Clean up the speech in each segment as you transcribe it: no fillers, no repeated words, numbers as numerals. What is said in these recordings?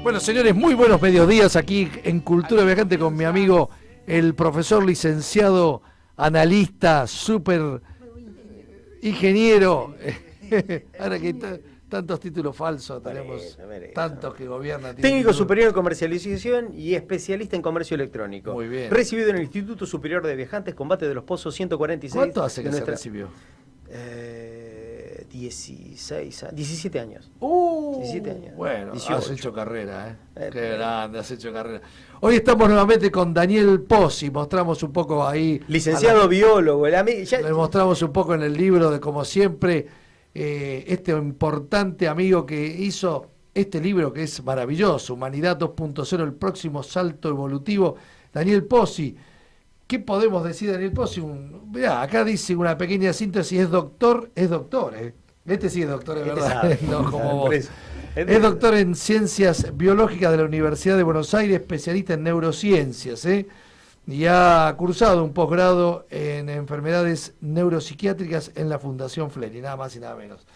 Bueno, señores, muy buenos mediodías aquí en Cultura Viajante con mi amigo, el profesor licenciado, analista, súper ingeniero. Ahora que tantos títulos falsos tenemos, tantos que gobiernan. Técnico superior en comercialización y especialista en comercio electrónico. Muy bien. Recibido en el Instituto Superior de Viajantes, Combate de los Pozos 146. ¿Cuánto hace que se recibió? 17 años. 17 años. Bueno, 18. has hecho carrera, Qué grande, has hecho carrera. Hoy estamos nuevamente con Daniel Pozzi, mostramos un poco ahí. Licenciado biólogo. Le mostramos un poco en el libro de, como siempre, este importante amigo que hizo este libro que es maravilloso, Humanidad 2.0, el próximo salto evolutivo. Daniel Pozzi. ¿Qué podemos decir de Daniel Pozzi? Mirá, acá dice una pequeña síntesis, es doctor, Este sí es doctor, es verdad, no como vos. Es doctor en Ciencias Biológicas de la Universidad de Buenos Aires, especialista en neurociencias, y ha cursado un posgrado en enfermedades neuropsiquiátricas en la Fundación Fleri, nada más y nada menos.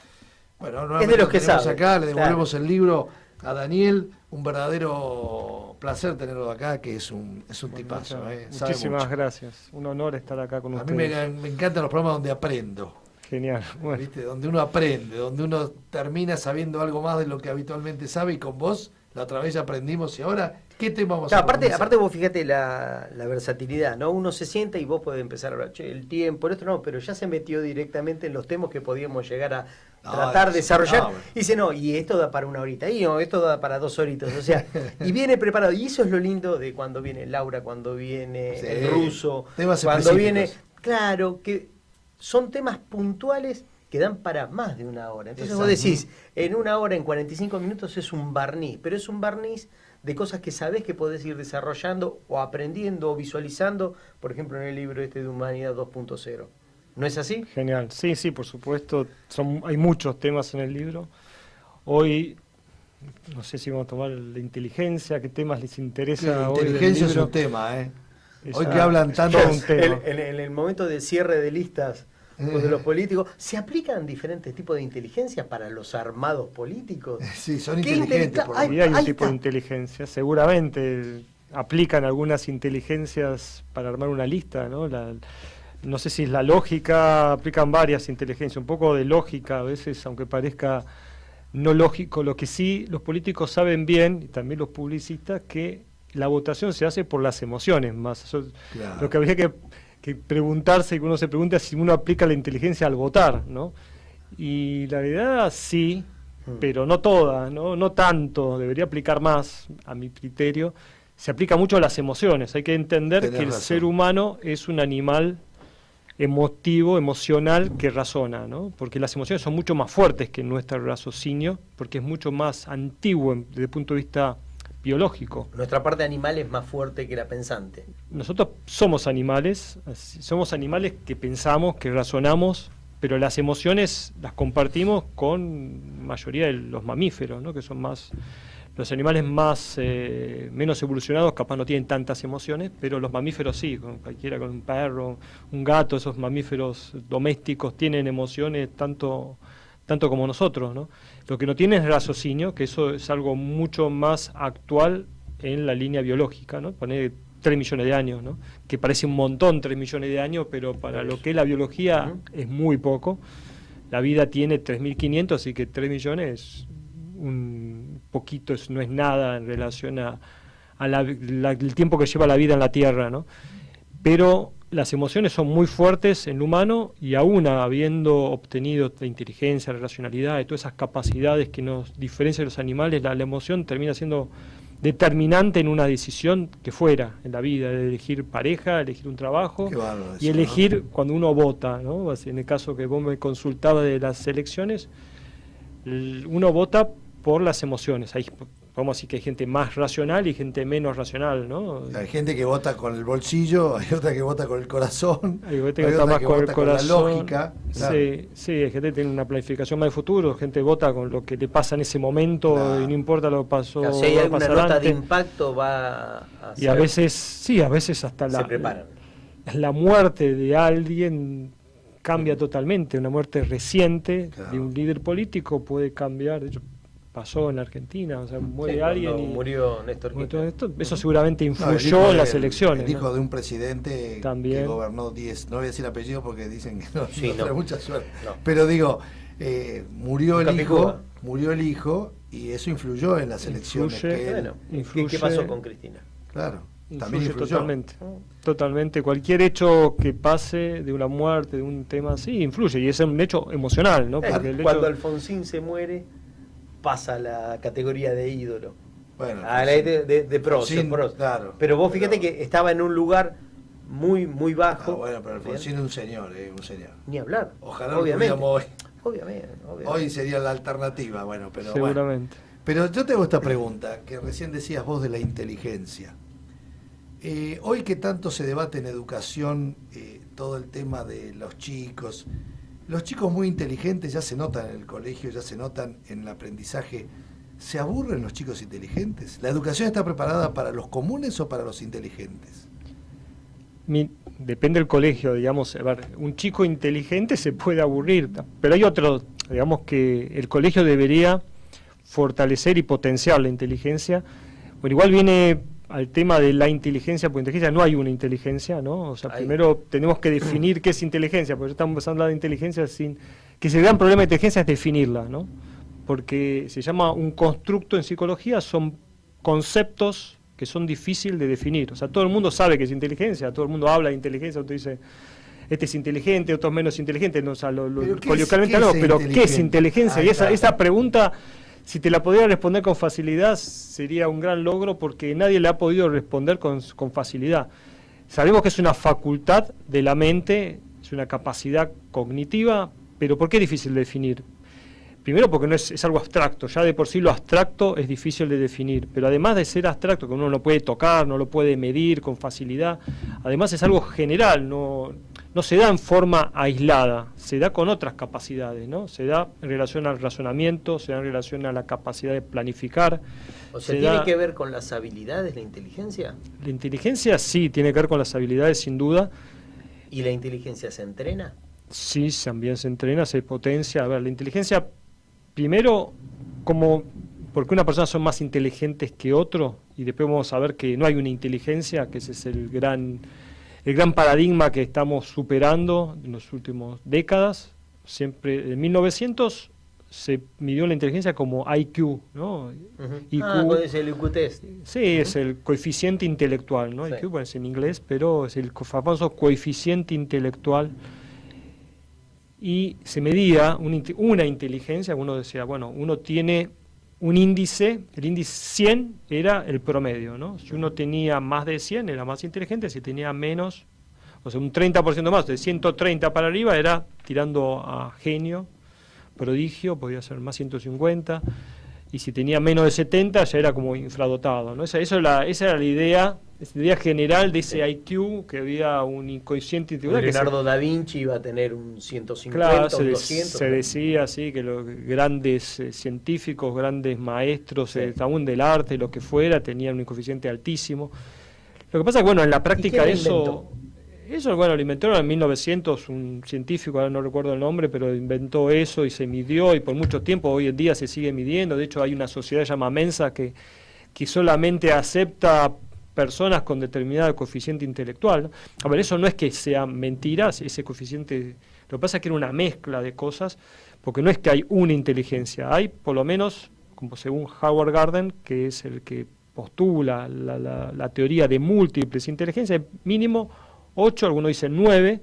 Bueno, es de los que sabe. Acá le devolvemos el libro a Daniel, un verdadero placer tenerlo acá, que es un tipazo. Muchísimas gracias, un honor estar acá con ustedes. A mí me encantan los programas donde aprendo. Genial. Bueno. ¿Viste? Donde uno aprende, donde uno termina sabiendo algo más de lo que habitualmente sabe, y con vos la otra vez ya aprendimos, y ahora, ¿qué tema vamos a aparte vos fíjate la versatilidad, ¿no? Uno se sienta y vos podés empezar a hablar, el tiempo, esto no, pero ya se metió directamente en los temas que podíamos llegar a tratar de desarrollar. Y dice, no, y esto da para una horita, y no, esto da para 2 horitas, o sea, y viene preparado. Y eso es lo lindo de cuando viene Laura, cuando viene el ruso, cuando viene, claro, que son temas puntuales que dan para más de una hora. Entonces vos decís, en 1 hora, en 45 minutos es un barniz, pero es un barniz de cosas que sabés que podés ir desarrollando o aprendiendo o visualizando, por ejemplo, en el libro este de Humanidad 2.0. ¿No es así? Genial, sí, por supuesto. Hay muchos temas en el libro. Hoy, no sé si vamos a tomar la inteligencia, qué temas les interesa hoy. La inteligencia es un tema, Hoy que hablan tanto. En el momento del cierre de listas de los políticos, ¿se aplican diferentes tipos de inteligencias para los armados políticos? Sí, son inteligentes. Hay un tipo de inteligencia, seguramente aplican algunas inteligencias para armar una lista, ¿no? No sé si es la lógica, aplican varias inteligencias, un poco de lógica a veces, aunque parezca no lógico. Lo que sí los políticos saben bien, y también los publicistas, que la votación se hace por las emociones más. Eso, claro. Lo que habría que preguntarse, y que uno se pregunta si uno aplica la inteligencia al votar, ¿no? Y la verdad sí, pero no toda, no tanto, debería aplicar más, a mi criterio. Se aplica mucho a las emociones. Hay que entender que el ser humano es un animal emotivo, emocional, que razona, ¿no? Porque las emociones son mucho más fuertes que nuestro raciocinio, porque es mucho más antiguo desde el punto de vista biológico. Nuestra parte animal es más fuerte que la pensante. Nosotros somos animales que pensamos, que razonamos, pero las emociones las compartimos con mayoría de los mamíferos, ¿no? Que son más, los animales menos evolucionados capaz no tienen tantas emociones, pero los mamíferos sí, con cualquiera, con un perro, un gato, esos mamíferos domésticos tienen emociones tanto como nosotros, ¿no? Lo que no tiene es raciocinio, que eso es algo mucho más actual en la línea biológica, ¿no? Poner 3 millones de años, ¿no? Que parece un montón 3 millones de años, pero para lo que es la biología es muy poco. La vida tiene 3.500, así que 3 millones es un poquito, no es nada en relación al tiempo que lleva la vida en la Tierra, ¿no? Pero las emociones son muy fuertes en el humano, y aún habiendo obtenido la inteligencia, la racionalidad y todas esas capacidades que nos diferencian de los animales, la emoción termina siendo determinante en una decisión que fuera en la vida, de elegir pareja, elegir un trabajo y elegir, ¿no? Cuando uno vota, ¿no? En el caso que vos me consultabas de las elecciones, uno vota por las emociones. Vamos a decir que hay gente más racional y gente menos racional, ¿no? Hay gente que vota con el bolsillo, hay otra que vota con el corazón, hay gente que vota más con el corazón, con la lógica. Claro. Sí, hay gente que tiene una planificación más de futuro, gente vota con lo que le pasa en ese momento, claro, y no importa lo que pasó. Claro, si hay alguna nota de impacto va a y a veces hasta la muerte de alguien cambia totalmente. Una muerte reciente de un líder político puede cambiar. De hecho, pasó en Argentina, o sea, muere Sí, alguien y murió Néstor Kirchner. Eso seguramente influyó en las elecciones. El hijo ¿no? de un presidente También. que gobernó 10, no voy a decir apellido porque dicen que no, Sí, trae mucha suerte. No. Pero digo, murió el Capicúa. hijo y eso influyó en las elecciones. ¿Qué pasó con Cristina? Claro, también influyó. Totalmente. Cualquier hecho que pase de una muerte, de un tema así, influye. Y es un hecho emocional, ¿no? Porque Cuando Alfonsín se muere, pasa a la categoría de ídolo. Bueno, de pros. Claro, pero vos fíjate que estaba en un lugar muy bajo. Bueno, pero Alfonsín es un señor. Ni hablar. Ojalá obviamente. Obviamente. Hoy sería la alternativa, bueno, pero seguramente. Bueno. Pero yo te hago esta pregunta, que recién decías vos de la inteligencia. Hoy que tanto se debate en educación todo el tema de los chicos muy inteligentes ya se notan en el colegio, ya se notan en el aprendizaje. ¿Se aburren los chicos inteligentes? ¿La educación está preparada para los comunes o para los inteligentes? Depende del colegio, digamos. A ver, un chico inteligente se puede aburrir, pero hay otro, digamos que el colegio debería fortalecer y potenciar la inteligencia. Bueno, igual viene al tema de la inteligencia, porque inteligencia no hay una inteligencia, ¿no? O sea, primero tenemos que definir qué es inteligencia, porque estamos empezando a hablar de inteligencia sin... Que el gran problema de inteligencia es definirla, ¿no? Porque se llama un constructo en psicología, son conceptos que son difíciles de definir. O sea, todo el mundo sabe que es inteligencia, todo el mundo habla de inteligencia, otro dice, este es inteligente, otro es menos inteligente, no, o sea, coloquialmente no, pero ¿qué es inteligencia? Y esa pregunta... Si te la pudiera responder con facilidad, sería un gran logro porque nadie le ha podido responder con facilidad. Sabemos que es una facultad de la mente, es una capacidad cognitiva, pero ¿por qué es difícil de definir? Primero porque no es algo abstracto, ya de por sí lo abstracto es difícil de definir, pero además de ser abstracto, que uno no puede tocar, no lo puede medir con facilidad, además es algo general, no se da en forma aislada, se da con otras capacidades, ¿no? Se da en relación al razonamiento, se da en relación a la capacidad de planificar. O sea, ¿tiene que ver con las habilidades, la inteligencia? La inteligencia sí, tiene que ver con las habilidades, sin duda. ¿Y la inteligencia se entrena? Sí, también se entrena, se potencia. A ver, la inteligencia, primero, porque una persona son más inteligentes que otro, y después vamos a ver que no hay una inteligencia, que ese es el gran paradigma que estamos superando en las últimas décadas. Siempre en 1900 se midió la inteligencia como IQ, ¿no? IQ, es el IQ test. Sí, es el coeficiente intelectual, ¿no? Sí. IQ, bueno, es en inglés, pero es el famoso coeficiente intelectual. Y se medía una inteligencia, uno decía, bueno, uno tiene un índice, el índice 100 era el promedio, ¿no? Si uno tenía más de 100 era más inteligente, si tenía menos, o sea, un 30% más, de 130 para arriba era tirando a genio, prodigio, podía ser más 150, y si tenía menos de 70 ya era como infradotado, ¿no? Esa era la idea general de ese IQ, que había un coeficiente intelectual. Leonardo da Vinci iba a tener un 150, claro, un 200. Se decía así, que los grandes científicos, grandes maestros, aún del arte, lo que fuera, tenían un coeficiente altísimo. Lo que pasa es que, bueno, en la práctica eso, bueno, lo inventó en 1900 un científico, ahora no recuerdo el nombre, pero inventó eso y se midió, y por mucho tiempo, hoy en día se sigue midiendo. De hecho, hay una sociedad llamada Mensa que solamente acepta personas con determinado coeficiente intelectual. A ver, eso no es que sea mentira, ese coeficiente, lo que pasa es que era una mezcla de cosas, porque no es que hay una inteligencia, hay por lo menos, como según Howard Gardner, que es el que postula la teoría de múltiples inteligencias, mínimo 8, algunos dicen 9,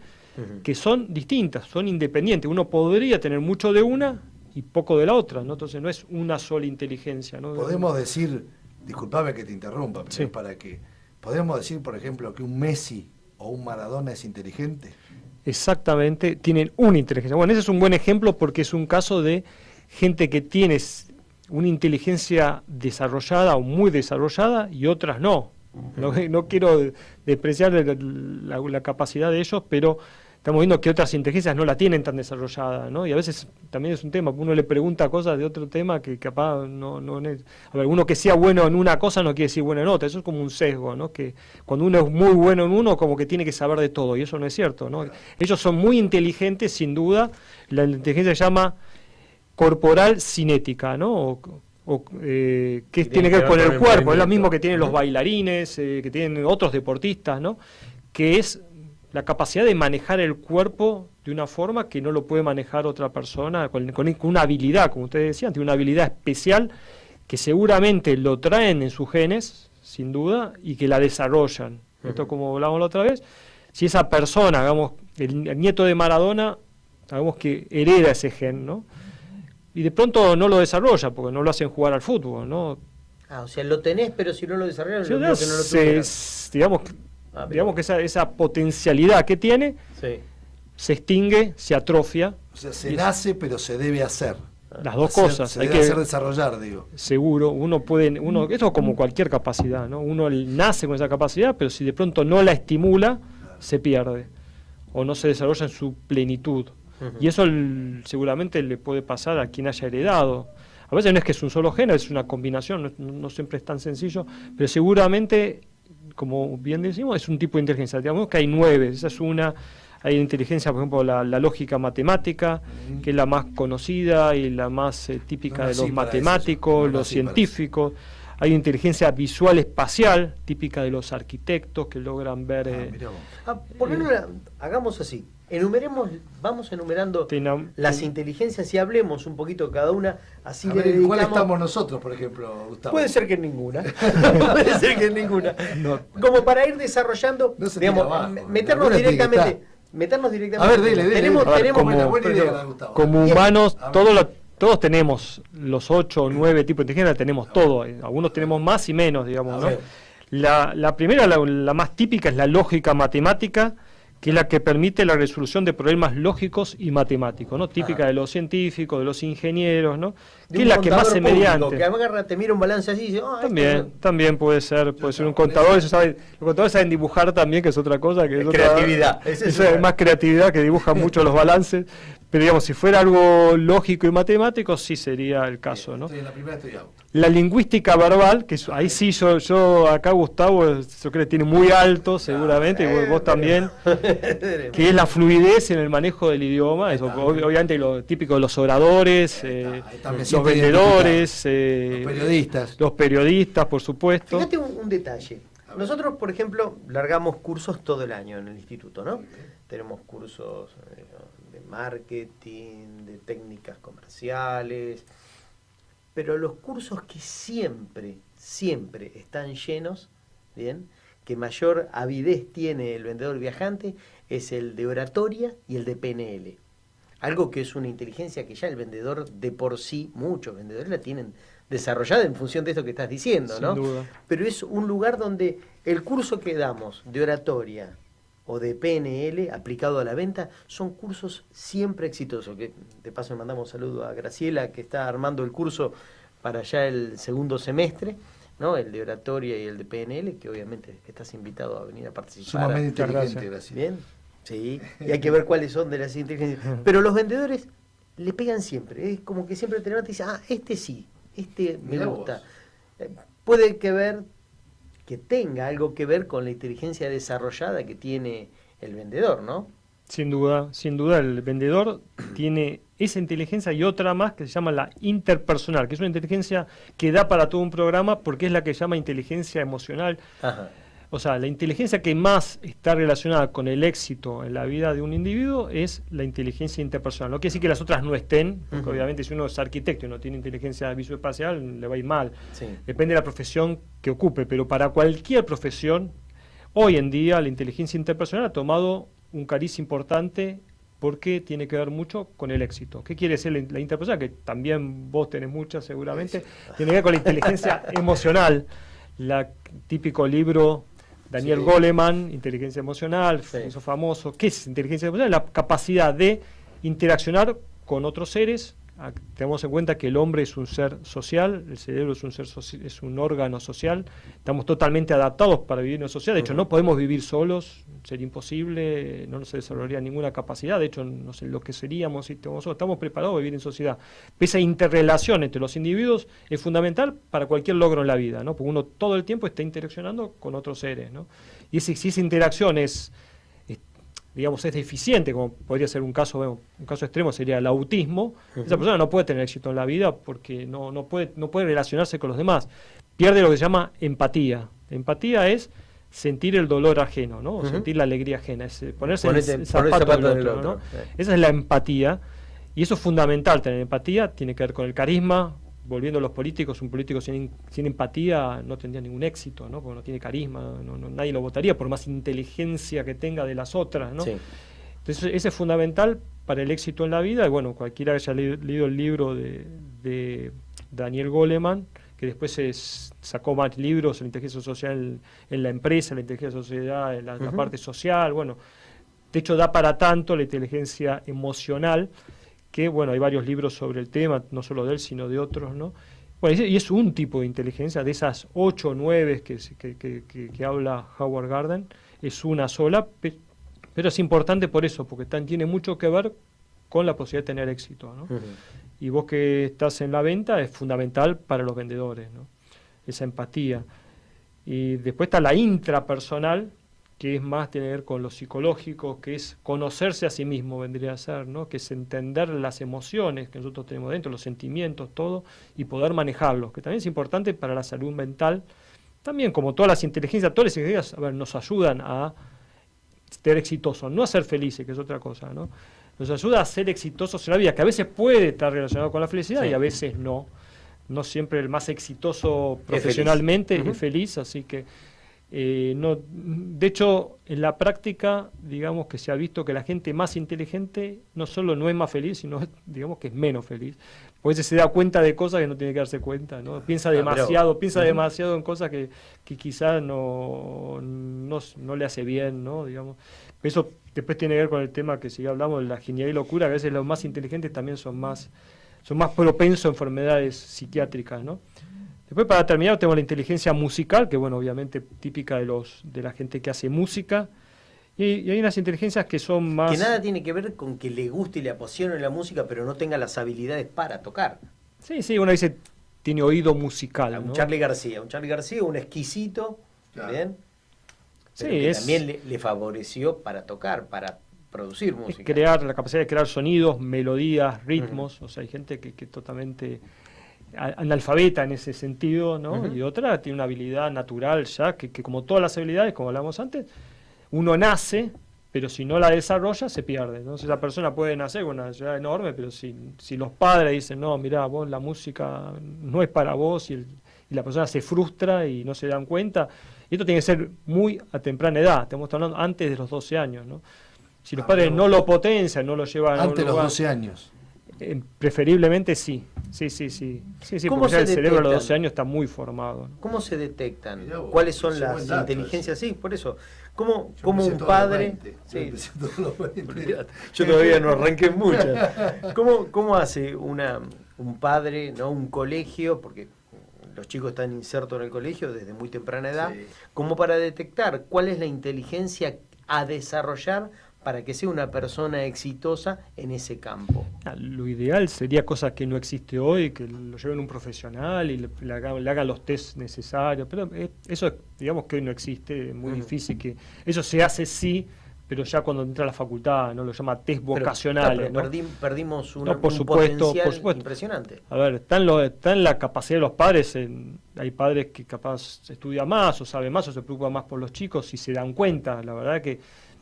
que son distintas, son independientes. Uno podría tener mucho de una y poco de la otra, ¿no? Entonces no es una sola inteligencia, ¿no? Podemos decir, disculpame que te interrumpa, pero sí, podemos decir, por ejemplo, que un Messi o un Maradona es inteligente. Exactamente, tienen una inteligencia. Bueno, ese es un buen ejemplo porque es un caso de gente que tiene una inteligencia desarrollada o muy desarrollada y otras no. No quiero despreciar la capacidad de ellos, pero estamos viendo que otras inteligencias no la tienen tan desarrollada, ¿no? Y a veces también es un tema, uno le pregunta cosas de otro tema que capaz no es... A ver, uno que sea bueno en una cosa no quiere decir bueno en otra, eso es como un sesgo, ¿no? Que cuando uno es muy bueno en uno, como que tiene que saber de todo, y eso no es cierto, ¿no? Ellos son muy inteligentes, sin duda, la inteligencia se llama corporal cinética, ¿no? que tiene que ver con el cuerpo, es lo mismo que tienen los bailarines, que tienen otros deportistas, ¿no? Que es la capacidad de manejar el cuerpo de una forma que no lo puede manejar otra persona, con una habilidad, como ustedes decían, tiene una habilidad especial que seguramente lo traen en sus genes, sin duda, y que la desarrollan. Esto, como hablábamos la otra vez, si esa persona, hagamos, el nieto de Maradona, hagamos que hereda ese gen, ¿no? Y de pronto no lo desarrolla, porque no lo hacen jugar al fútbol, ¿no? O sea, lo tenés, pero si no lo desarrollas, lo mismo que no lo tuvieras. Digamos que esa potencialidad que tiene se extingue, se atrofia. O sea, se nace, pero se debe hacer. Las dos cosas. Se debe hacer desarrollar, digo. Seguro, esto es como cualquier capacidad, ¿no? Uno nace con esa capacidad, pero si de pronto no la estimula, se pierde. O no se desarrolla en su plenitud. Y eso seguramente le puede pasar a quien haya heredado. A veces no es que es un solo género, es una combinación, no siempre es tan sencillo, pero seguramente, como bien decimos, es un tipo de inteligencia. Digamos que hay 9, esa es una. Hay inteligencia, por ejemplo, la lógica matemática, que es la más conocida y la más típica de los matemáticos, los científicos. Hay inteligencia visual espacial, típica de los arquitectos, que logran ver... ¿Por qué no hagamos así? Vamos enumerando las inteligencias y hablemos un poquito cada una. Así a ver, ¿en cuál estamos nosotros, por ejemplo, Gustavo? Puede ser que en ninguna. Puede ser que en ninguna. No. Como para ir desarrollando, meternos directamente. A ver, dile. Tenemos buena idea, Gustavo. Como humanos, todos tenemos los 8 o 9 tipos de inteligencia, tenemos todo. Algunos tenemos más y menos, digamos, ¿no? La primera, la más típica, es la lógica matemática, que es la que permite la resolución de problemas lógicos y matemáticos, ¿no? Típica de los científicos, de los ingenieros, ¿no? Que es la que más se mediante. Que agarra, te mira un balance así y dice, también puede ser un contador. Los contadores saben dibujar también, que es otra cosa. Que es creatividad. Es más creatividad, que dibujan mucho los balances. Pero digamos, si fuera algo lógico y matemático, sí sería el caso, ¿no? En la primera estoy out. La lingüística verbal, que ahí sí yo acá Gustavo, yo creo que tiene muy alto seguramente, y vos también, que es la fluidez en el manejo del idioma, eso, obviamente lo típico de los oradores, los vendedores, los periodistas, por supuesto. Fíjate un detalle. Nosotros, por ejemplo, largamos cursos todo el año en el instituto, ¿no? Tenemos cursos de marketing, de técnicas comerciales, pero los cursos que siempre están llenos, ¿bien?, que mayor avidez tiene el vendedor viajante, es el de oratoria y el de PNL. Algo que es una inteligencia que ya el vendedor de por sí, muchos vendedores la tienen desarrollada en función de esto que estás diciendo, ¿no? Sin duda. Pero es un lugar donde el curso que damos de oratoria o de PNL aplicado a la venta son cursos siempre exitosos. Que de paso le mandamos un saludo a Graciela, que está armando el curso para ya el segundo semestre, ¿no? El de oratoria y el de PNL, que obviamente estás invitado a venir a participar. Sumamente inteligente, Graciela. Bien, sí, y hay que ver cuáles son de las inteligencias. Pero los vendedores le pegan siempre, es como que siempre te levantas y dices, este sí, este me gusta. Puede que tenga algo que ver con la inteligencia desarrollada que tiene el vendedor, ¿no? Sin duda, el vendedor tiene esa inteligencia y otra más que se llama la interpersonal, que es una inteligencia que da para todo un programa porque es la que se llama inteligencia emocional. Ajá. O sea, la inteligencia que más está relacionada con el éxito en la vida de un individuo es la inteligencia interpersonal. No quiere decir que las otras no estén, porque obviamente si uno es arquitecto y no tiene inteligencia visuoespacial, le va a ir mal. Sí. Depende de la profesión que ocupe, pero para cualquier profesión, hoy en día la inteligencia interpersonal ha tomado un cariz importante porque tiene que ver mucho con el éxito. ¿Qué quiere decir la interpersonal? Que también vos tenés mucha seguramente. Sí. Tiene que ver con la inteligencia emocional. Típico libro Daniel Goleman, Inteligencia Emocional, hizo famoso. ¿Qué es inteligencia emocional? La capacidad de interaccionar con otros seres. Tenemos en cuenta que el hombre es un ser social, el cerebro es es un órgano social. Estamos totalmente adaptados para vivir en una sociedad. De hecho, no podemos vivir solos, sería imposible, no nos desarrollaría ninguna capacidad. De hecho, no sé lo que seríamos si estamos preparados a vivir en sociedad. Esa interrelación entre los individuos es fundamental para cualquier logro en la vida, ¿no? Porque uno todo el tiempo está interaccionando con otros seres, ¿no? Y si esa interacción es digamos, es deficiente, como podría ser un caso extremo sería el autismo, esa persona no puede tener éxito en la vida porque no puede relacionarse con los demás. Pierde lo que se llama empatía. Empatía es sentir el dolor ajeno, ¿no? O sentir la alegría ajena, es ponerse en el zapato del otro, ¿no? Esa es la empatía, y eso es fundamental, tener empatía, tiene que ver con el carisma. Volviendo a los políticos, un político sin empatía no tendría ningún éxito, ¿no? Porque no tiene carisma, nadie lo votaría por más inteligencia que tenga de las otras, ¿no? Sí. Entonces ese es fundamental para el éxito en la vida, y bueno, cualquiera que haya leído el libro de Daniel Goleman, que después sacó más libros, la inteligencia social en la empresa, la inteligencia social en la parte social, bueno, de hecho da para tanto la inteligencia emocional, que bueno, hay varios libros sobre el tema, no solo de él, sino de otros, ¿no? Bueno, y es un tipo de inteligencia, de esas 8 o 9 que habla Howard Gardner, es una sola, pero es importante por eso, porque tiene mucho que ver con la posibilidad de tener éxito, ¿no? Y vos que estás en la venta, es fundamental para los vendedores, ¿no? Esa empatía. Y después está la intrapersonal, que es más tiene que ver con lo psicológico, que es conocerse a sí mismo, vendría a ser, ¿no? Que es entender las emociones que nosotros tenemos dentro, los sentimientos, todo, y poder manejarlos, que también es importante para la salud mental. También, como todas las inteligencias, nos ayudan a ser exitosos, no a ser felices, que es otra cosa, ¿no? Nos ayuda a ser exitosos en la vida, que a veces puede estar relacionado con la felicidad, sí, y a veces no. No siempre el más exitoso profesionalmente es feliz, así que de hecho, en la práctica, digamos que se ha visto que la gente más inteligente no solo no es más feliz, sino digamos que es menos feliz. Porque se da cuenta de cosas que no tiene que darse cuenta, ¿no? Piensa demasiado en cosas que quizás no le hace bien, ¿no? Digamos. Eso después tiene que ver con el tema que si hablamos de la genialidad y locura, que a veces los más inteligentes también son más propensos a enfermedades psiquiátricas, ¿no? Después, para terminar, tenemos la inteligencia musical, que bueno, obviamente típica de la gente que hace música, y hay unas inteligencias que son más... Que nada tiene que ver con que le guste y le apasione la música, pero no tenga las habilidades para tocar. Sí, uno dice, tiene oído musical, Un ¿no? Charly García, un exquisito, claro. ¿Bien? Pero sí, que también le favoreció para tocar, para producir música. La capacidad de crear sonidos, melodías, ritmos, o sea, hay gente que totalmente... analfabeta en ese sentido, ¿no? Y otra tiene una habilidad natural ya, que como todas las habilidades, como hablamos antes, uno nace, pero si no la desarrolla, se pierde. Entonces esa persona puede nacer con una habilidad enorme, pero si los padres dicen, no, mirá, vos la música no es para vos, y la persona se frustra y no se dan cuenta, y esto tiene que ser muy a temprana edad, estamos hablando antes de los 12 años, ¿no? Si los padres no lo potencian, no lo llevan antes de los 12 años. Preferiblemente sí, porque el cerebro a los 12 años está muy formado, ¿no? ¿Cómo se detectan? ¿Cuáles son las inteligencias? Sí, por eso. ¿Cómo un padre... Sí. Yo todavía no arranqué muchas. ¿Cómo hace un padre, ¿no? Un colegio? Porque los chicos están insertos en el colegio desde muy temprana edad. Sí. ¿Cómo para detectar cuál es la inteligencia a desarrollar para que sea una persona exitosa en ese campo? Lo ideal sería cosa que no existe hoy, que lo lleven un profesional y le hagan los test necesarios, pero eso digamos que hoy no existe, es muy difícil que... Eso se hace sí, pero ya cuando entra a la facultad, ¿no? Lo llama test vocacionales, ¿no? Perdimos un potencial impresionante. A ver, está en la capacidad de los padres, hay padres que capaz estudian más o saben más o se preocupan más por los chicos y se dan cuenta, la verdad que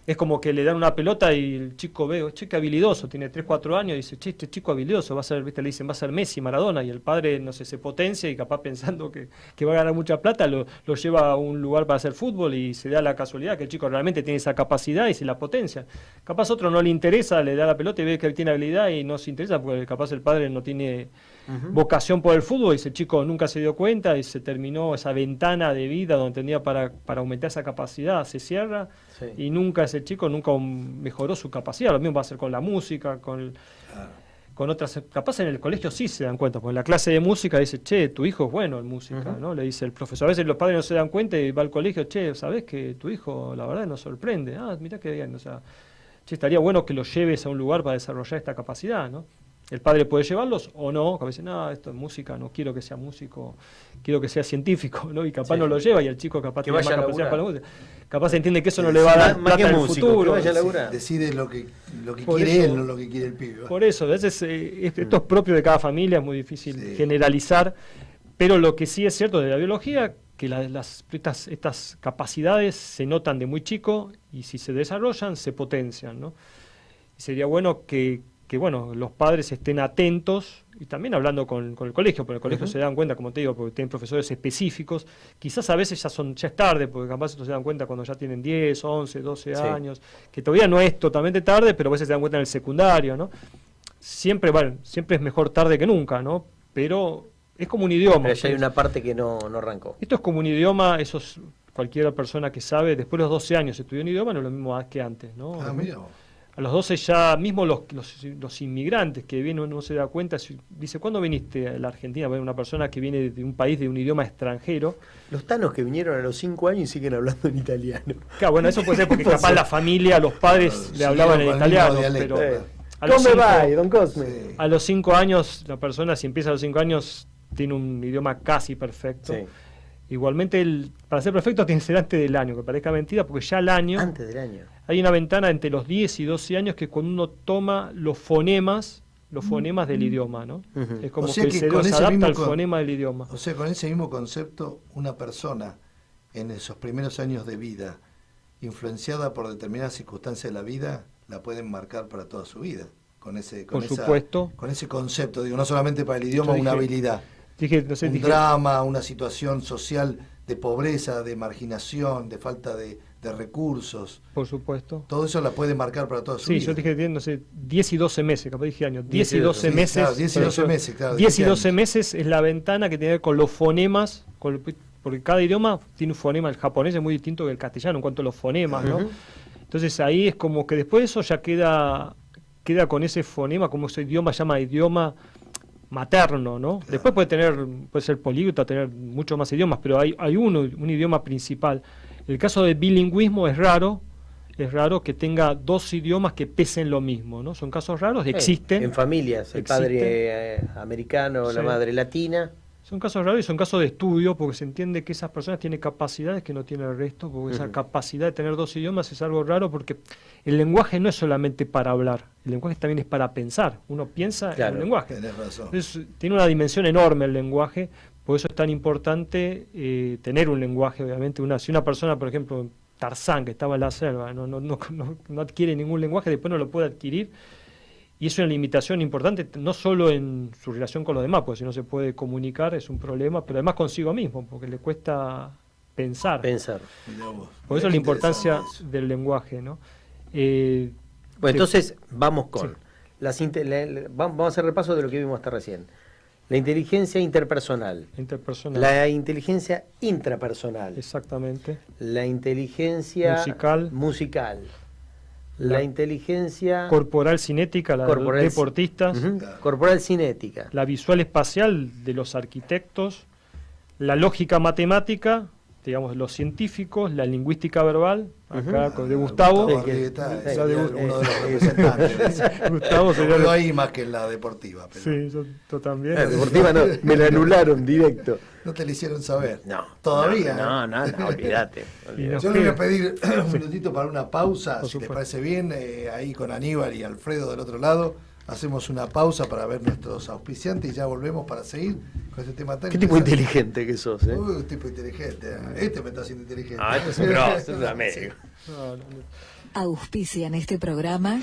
es como que le dan una pelota y el chico ve, che, qué habilidoso, tiene 3, 4 años, y dice, che, este chico habilidoso, va a ser, ¿viste? Le dicen, va a ser Messi, Maradona, y el padre, no sé, se potencia y capaz pensando que va a ganar mucha plata, lo lleva a un lugar para hacer fútbol y se da la casualidad que el chico realmente tiene esa capacidad y se la potencia. Capaz otro no le interesa, le da la pelota y ve que él tiene habilidad y no se interesa porque capaz el padre no tiene vocación por el fútbol y ese chico nunca se dio cuenta y se terminó esa ventana de vida donde tenía para aumentar esa capacidad, se cierra. Sí. Y nunca ese chico mejoró su capacidad. Lo mismo va a ser con la música, con otras. Capaz en el colegio sí se dan cuenta, porque en la clase de música dice, che, tu hijo es bueno en música, ¿no? Le dice el profesor. A veces los padres no se dan cuenta y va al colegio, che, ¿sabés que tu hijo la verdad nos sorprende? Ah, mirá qué bien, o sea, che, estaría bueno que lo lleves a un lugar para desarrollar esta capacidad, ¿no? El padre puede llevarlos o no, a veces, no, esto es música, no quiero que sea músico, quiero que sea científico, ¿no? Y capaz no lo lleva, y el chico capaz que tiene más vaya capacidad para la música. Capaz entiende que eso no le va a dar plata en el futuro. Decide lo que quiere él, no lo que quiere el pibe. Por eso, a veces esto es propio de cada familia, es muy difícil generalizar, pero lo que sí es cierto de la biología, que estas capacidades se notan de muy chico y si se desarrollan, se potencian, ¿no? Y sería bueno que los padres estén atentos y también hablando con el colegio, porque el colegio se dan cuenta, como te digo, porque tienen profesores específicos, quizás a veces ya es tarde, porque capaz se dan cuenta cuando ya tienen 10, 11, 12 años, que todavía no es totalmente tarde, pero a veces se dan cuenta en el secundario, ¿no? Siempre es mejor tarde que nunca, ¿no? Pero es como un idioma. Pero ya hay una parte que no arrancó. Esto es como un idioma, cualquier persona que sabe, después de los 12 años estudió un idioma, no es lo mismo que antes, ¿no? Mira. A los 12 ya, mismo los inmigrantes que vienen, uno se da cuenta, dice, ¿cuándo viniste a la Argentina? Bueno, una persona que viene de un país de un idioma extranjero. Los tanos que vinieron a los 5 años y siguen hablando en italiano. Claro, bueno, eso puede ser porque capaz la familia, los padres le hablaban en italiano, pero... ¿Cómo va, don Cosme? A los 5 años, la persona, si empieza a los 5 años, tiene un idioma casi perfecto. Sí. Igualmente, para ser perfecto tiene que ser antes del año, que parezca mentira, porque ya al año... Antes del año. Hay una ventana entre los 10 y 12 años que es cuando uno toma los fonemas del idioma, ¿no? Es como que el cerebro se adapta al fonema del idioma. O sea, con ese mismo concepto, una persona en esos primeros años de vida, influenciada por determinadas circunstancias de la vida, la pueden marcar para toda su vida. Por supuesto. Con ese concepto, digo, no solamente para el idioma, una habilidad. Drama, una situación social de pobreza, de marginación, de falta de recursos. Por supuesto. Todo eso la puede marcar para toda su vida. Sí, yo dije, 10 y 12 meses, capaz dije años. 10 y 12 meses. Claro, 10 y 12 meses, claro. 10 y 12 meses es la ventana que tiene que ver con los fonemas, porque cada idioma tiene un fonema. El japonés es muy distinto que el castellano en cuanto a los fonemas, ¿no? Entonces ahí es como que después de eso ya queda con ese fonema, como ese idioma llama idioma materno, ¿no? Claro. Después puede ser políglota, tener muchos más idiomas, pero hay un idioma principal. El caso del bilingüismo es raro que tenga 2 idiomas que pesen lo mismo, ¿no? Son casos raros, existen. En familias, el padre americano, la madre latina. Son casos raros y son casos de estudio, porque se entiende que esas personas tienen capacidades que no tiene el resto, porque esa capacidad de tener 2 idiomas es algo raro, porque el lenguaje no es solamente para hablar, el lenguaje también es para pensar. Uno piensa en el lenguaje. Tenés razón. Entonces, tiene una dimensión enorme el lenguaje, por eso es tan importante tener un lenguaje, obviamente. Si una persona, por ejemplo, Tarzán, que estaba en la selva, no adquiere ningún lenguaje, después no lo puede adquirir. Y es una limitación importante, no solo en su relación con los demás, porque si no se puede comunicar es un problema, pero además consigo mismo, porque le cuesta pensar. Por eso la importancia del lenguaje, ¿no? Bueno, entonces vamos con... vamos a hacer repaso de lo que vimos hasta recién. La inteligencia interpersonal. La inteligencia intrapersonal. Exactamente. La inteligencia musical. La inteligencia corporal cinética, de los deportistas. Corporal cinética. La visual espacial de los arquitectos. La lógica matemática, digamos, los científicos. La lingüística verbal, acá de Gustavo. Uno de los representantes. Gustavo sería lo hay más que en la deportiva. Pero... Sí, yo también. La deportiva no, me la anularon directo. No te lo hicieron saber. No. Todavía. No, olvídate. Yo le voy a pedir un minutito para una pausa, si les parece bien, ahí con Aníbal y Alfredo del otro lado. Hacemos una pausa para ver nuestros auspiciantes y ya volvemos para seguir con este tema tan... ¿Qué tipo inteligente que sos, eh? Tipo inteligente. Este me está haciendo inteligente. Este es un grosso, este es un amigo. Auspician este programa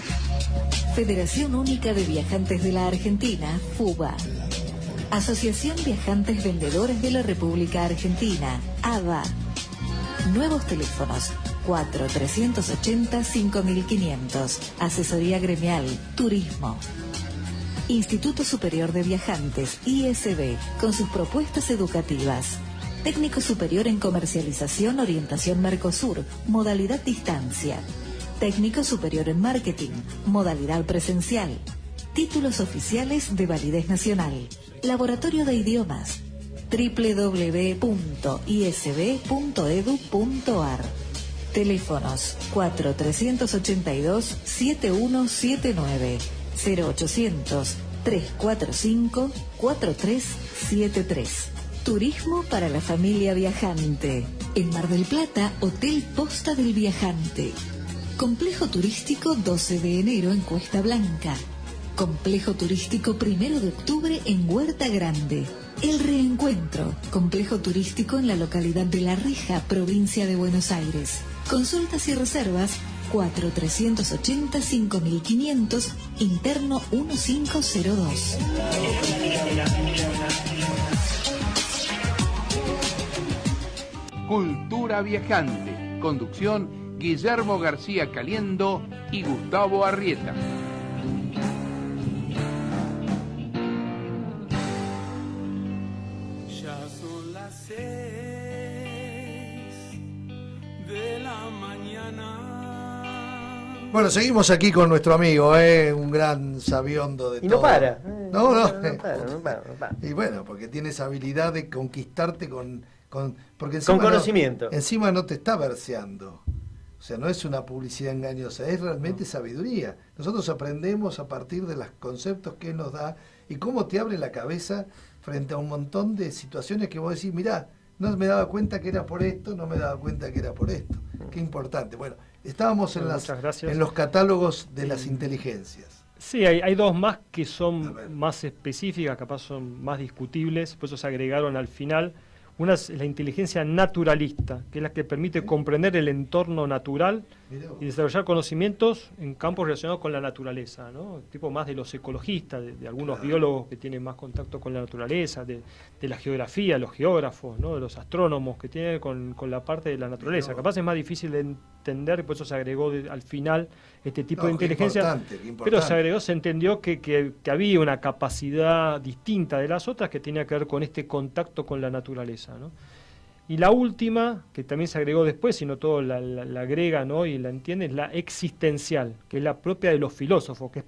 Federación Única de Viajantes de la Argentina, FUBA. Asociación Viajantes Vendedores de la República Argentina, AVA. Nuevos teléfonos 4-380-5500. Asesoría gremial, turismo. Instituto Superior de Viajantes, ISB, con sus propuestas educativas. Técnico Superior en Comercialización, Orientación Mercosur, modalidad distancia. Técnico Superior en Marketing, modalidad presencial. Títulos oficiales de validez nacional. Laboratorio de Idiomas. www.isb.edu.ar. Teléfonos 4-382-7179, 345-4373. Turismo para la familia viajante. En Mar del Plata, Hotel Posta del Viajante. Complejo turístico 12 de enero en Cuesta Blanca. Complejo turístico 1 de octubre en Huerta Grande. El Reencuentro, complejo turístico en la localidad de La Rija, provincia de Buenos Aires. Consultas y reservas 4380-5500, interno 1502. Cultura Viajante. Conducción Guillermo García Caliendo y Gustavo Arrieta. Ya son las 6 de la mañana. Bueno, seguimos aquí con nuestro amigo, un gran sabiondo de todo. Y no para. No para. Y bueno, porque tiene esa habilidad de conquistarte porque Con conocimiento. Encima no te está verseando. O sea, no es una publicidad engañosa, es realmente sabiduría. Nosotros aprendemos a partir de los conceptos que él nos da y cómo te abre la cabeza frente a un montón de situaciones que vos decís, mirá, no me daba cuenta que era por esto, no me daba cuenta que era por esto. Qué importante. Bueno, estábamos en los catálogos de las inteligencias. Sí, hay dos más que son más específicas, capaz son más discutibles, por eso se agregaron al final. Una es la inteligencia naturalista, que es la que permite comprender el entorno natural y desarrollar conocimientos en campos relacionados con la naturaleza, ¿no? Tipo más de los ecologistas, de algunos biólogos que tienen más contacto con la naturaleza, de la geografía, los geógrafos, ¿no? De los astrónomos que tienen con la parte de la naturaleza. Capaz es más difícil de entender, por eso se agregó al final este tipo de inteligencia, qué importante. Pero se entendió que había una capacidad distinta de las otras que tenía que ver con este contacto con la naturaleza, ¿no? Y la última, que también se agregó después, sino todo la agrega, ¿no? Y la entiende, es la existencial, que es la propia de los filósofos, que es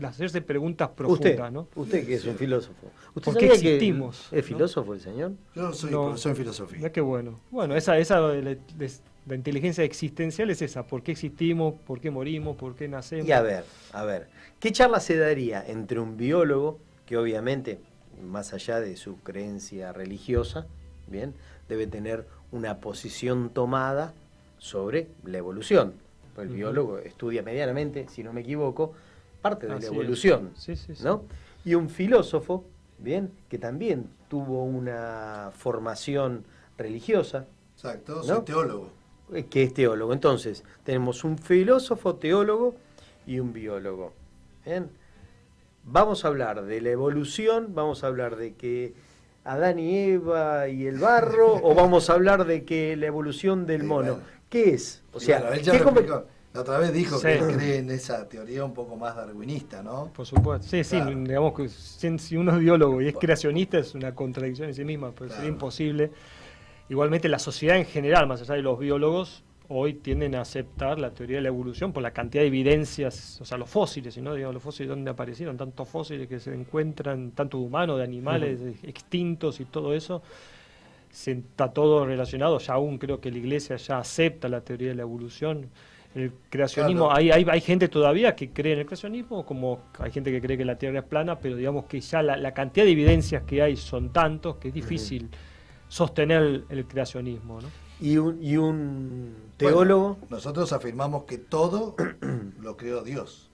hacerse preguntas profundas, ¿no? Usted que es un filósofo. ¿Usted ¿Por qué existimos? ¿Es filósofo el señor? Yo soy profesor en filosofía. Mira qué bueno. Bueno, la inteligencia existencial es esa, ¿por qué existimos? ¿Por qué morimos? ¿Por qué nacemos? Y a ver, ¿qué charla se daría entre un biólogo, que obviamente, más allá de su creencia religiosa, bien, debe tener una posición tomada sobre la evolución? El biólogo estudia medianamente, si no me equivoco, parte de la evolución, sí. ¿no? Y un filósofo, bien, que también tuvo una formación religiosa. Exacto, ¿no? soy teólogo. Que es teólogo. Entonces, tenemos un filósofo, teólogo y un biólogo. ¿Bien? Vamos a hablar de la evolución, vamos a hablar de que Adán y Eva y el barro, o vamos a hablar de que la evolución del mono. Bueno. ¿Qué es? O sea, bueno, él ya la otra vez dijo que él cree en esa teoría un poco más darwinista, ¿no? Por supuesto. Sí, claro. Digamos que si uno es biólogo y es creacionista es una contradicción en sí misma, pues sería imposible. Igualmente la sociedad en general, más allá de los biólogos, hoy tienden a aceptar la teoría de la evolución por la cantidad de evidencias, o sea, los fósiles, ¿no? Digamos, los fósiles, ¿dónde aparecieron? Tantos fósiles que se encuentran, tanto de humanos, de animales extintos y todo eso, está todo relacionado. Ya aún creo que la Iglesia ya acepta la teoría de la evolución. El creacionismo, claro. hay gente todavía que cree en el creacionismo, como hay gente que cree que la Tierra es plana, pero digamos que ya la cantidad de evidencias que hay son tantos que es difícil sostener el creacionismo, ¿no? Y un teólogo. Bueno, nosotros afirmamos que todo lo creó Dios.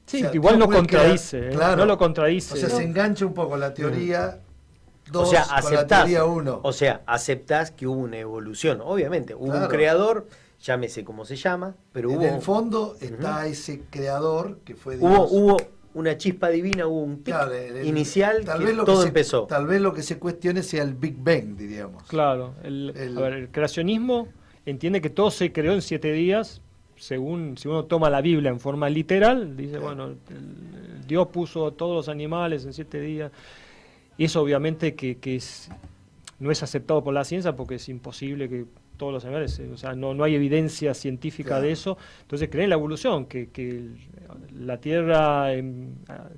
Sí, o sea, igual no contradice, claro, no lo contradice. O sea, ¿no? Se engancha un poco la teoría 2 o sea, con la teoría 1. O sea, aceptás que hubo una evolución. Obviamente, hubo un creador, llámese como se llama, pero en el fondo está ese creador que fue Dios. Hubo una chispa divina, hubo un pic inicial que todo empezó. Tal vez lo que se cuestione sea el Big Bang, diríamos. Claro, el creacionismo entiende que todo se creó en 7 días, si uno toma la Biblia en forma literal, dice, bueno, Dios puso todos los animales en 7 días, y eso obviamente que no es aceptado por la ciencia porque es imposible que todos los animales, o sea, no hay evidencia científica de eso. Entonces creen en la evolución, que la Tierra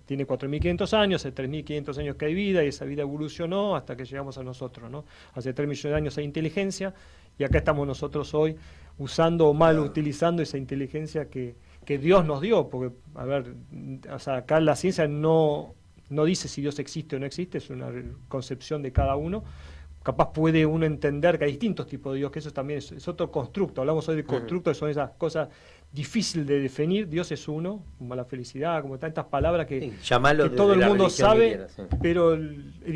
tiene 4.500 años, hace 3.500 años que hay vida, y esa vida evolucionó hasta que llegamos a nosotros, ¿no? Hace 3 millones de años hay inteligencia, y acá estamos nosotros hoy usando o mal utilizando esa inteligencia que que Dios nos dio, porque, a ver, o sea, acá la ciencia no dice si Dios existe o no existe, es una concepción de cada uno. Capaz puede uno entender que hay distintos tipos de Dios, que eso también es otro constructo. Hablamos hoy de constructos, son esas cosas difíciles de definir. Dios es uno, como la felicidad, como tantas palabras que, sí, que todo el mundo sabe, pero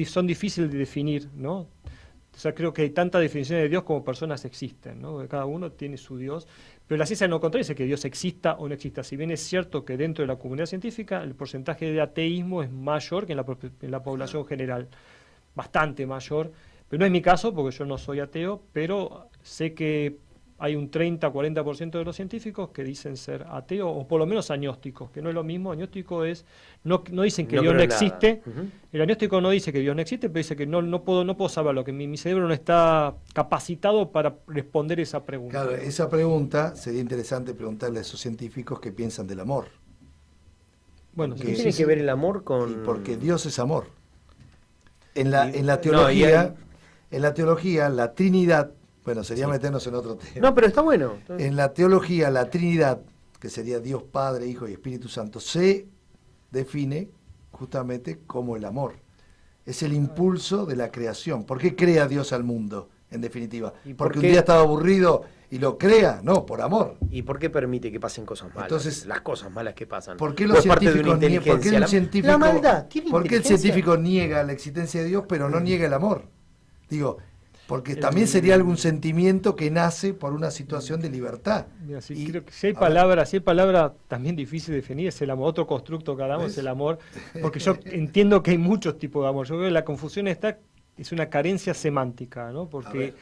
son difíciles de definir, ¿no? O sea, creo que hay tantas definiciones de Dios como personas existen, ¿no? Cada uno tiene su Dios, pero la ciencia no contradice que Dios exista o no exista. Si bien es cierto que dentro de la comunidad científica el porcentaje de ateísmo es mayor que en la población general, bastante mayor. Pero no es mi caso, porque yo no soy ateo, pero sé que hay un 30-40% de los científicos que dicen ser ateos, o por lo menos agnósticos, que no es lo mismo. Agnóstico es, no dicen que Dios no existe. El agnóstico no dice que Dios no existe, pero dice que no puedo saberlo, que mi cerebro no está capacitado para responder esa pregunta. Claro, esa pregunta sería interesante preguntarle a esos científicos qué piensan del amor. Bueno, ¿qué tiene que ver el amor con...? Porque Dios es amor. En la teología... En la teología, la Trinidad, bueno, sería meternos en otro tema. No, pero está bueno. En la teología, la Trinidad, que sería Dios Padre, Hijo y Espíritu Santo, se define justamente como el amor. Es el impulso de la creación. ¿Por qué crea Dios al mundo, en definitiva? ¿Porque un día estaba aburrido y lo crea? No, por amor. ¿Y por qué permite que pasen cosas malas? Entonces, las cosas malas que pasan. ¿Por qué los científicos la maldad tiene ¿por qué el científico niega la existencia de Dios, pero no niega el amor? Digo, porque también sería algún sentimiento que nace por una situación de libertad. Mira, creo que si hay palabras también difícil de definir, es el amor, otro constructo que hablamos, es el amor, porque yo entiendo que hay muchos tipos de amor. Yo creo que la confusión es una carencia semántica, ¿no? Porque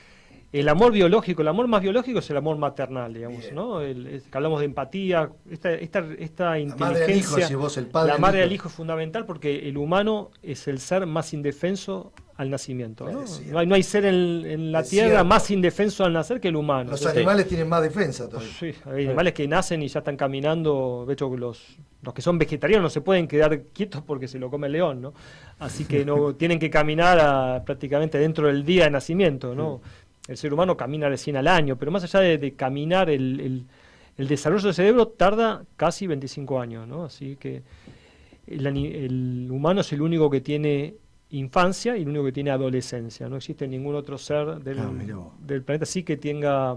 el amor biológico, el amor más biológico es el amor maternal, digamos, ¿no? Que hablamos de empatía, esta inteligencia. La madre del hijo es fundamental porque el humano es el ser más indefenso al nacimiento, ¿no? No hay ser en la tierra más indefenso al nacer que el humano. Los animales tienen más defensa todavía. Sí, hay animales que nacen y ya están caminando. De hecho, los que son vegetarianos no se pueden quedar quietos porque se lo come el león, ¿no? Así que no tienen que caminar prácticamente dentro del día de nacimiento, ¿no? El ser humano camina recién al año, pero más allá de caminar, el desarrollo del cerebro tarda casi 25 años, ¿no? Así que el humano es el único que tiene infancia y el único que tiene adolescencia. No existe ningún otro ser del planeta sí que tenga,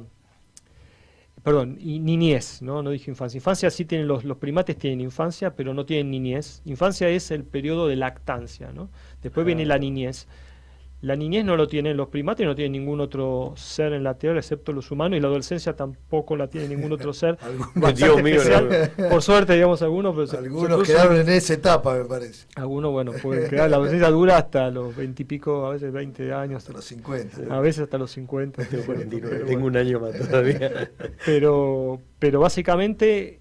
niñez, ¿no? No dije infancia. Infancia sí tienen los primates, tienen infancia, pero no tienen niñez. Infancia es el periodo de lactancia, ¿no? Después viene la niñez. La niñez no lo tienen los primates, no tiene ningún otro ser en la Tierra excepto los humanos, y la adolescencia tampoco la tiene ningún otro ser. Dios mío, por suerte, digamos, algunos. Pero algunos quedaron en esa etapa, me parece. Algunos, pueden quedar. La adolescencia dura hasta los 20 y pico, a veces 20 años. Hasta los 50. A veces hasta los 50. Tengo un año más todavía. Pero básicamente,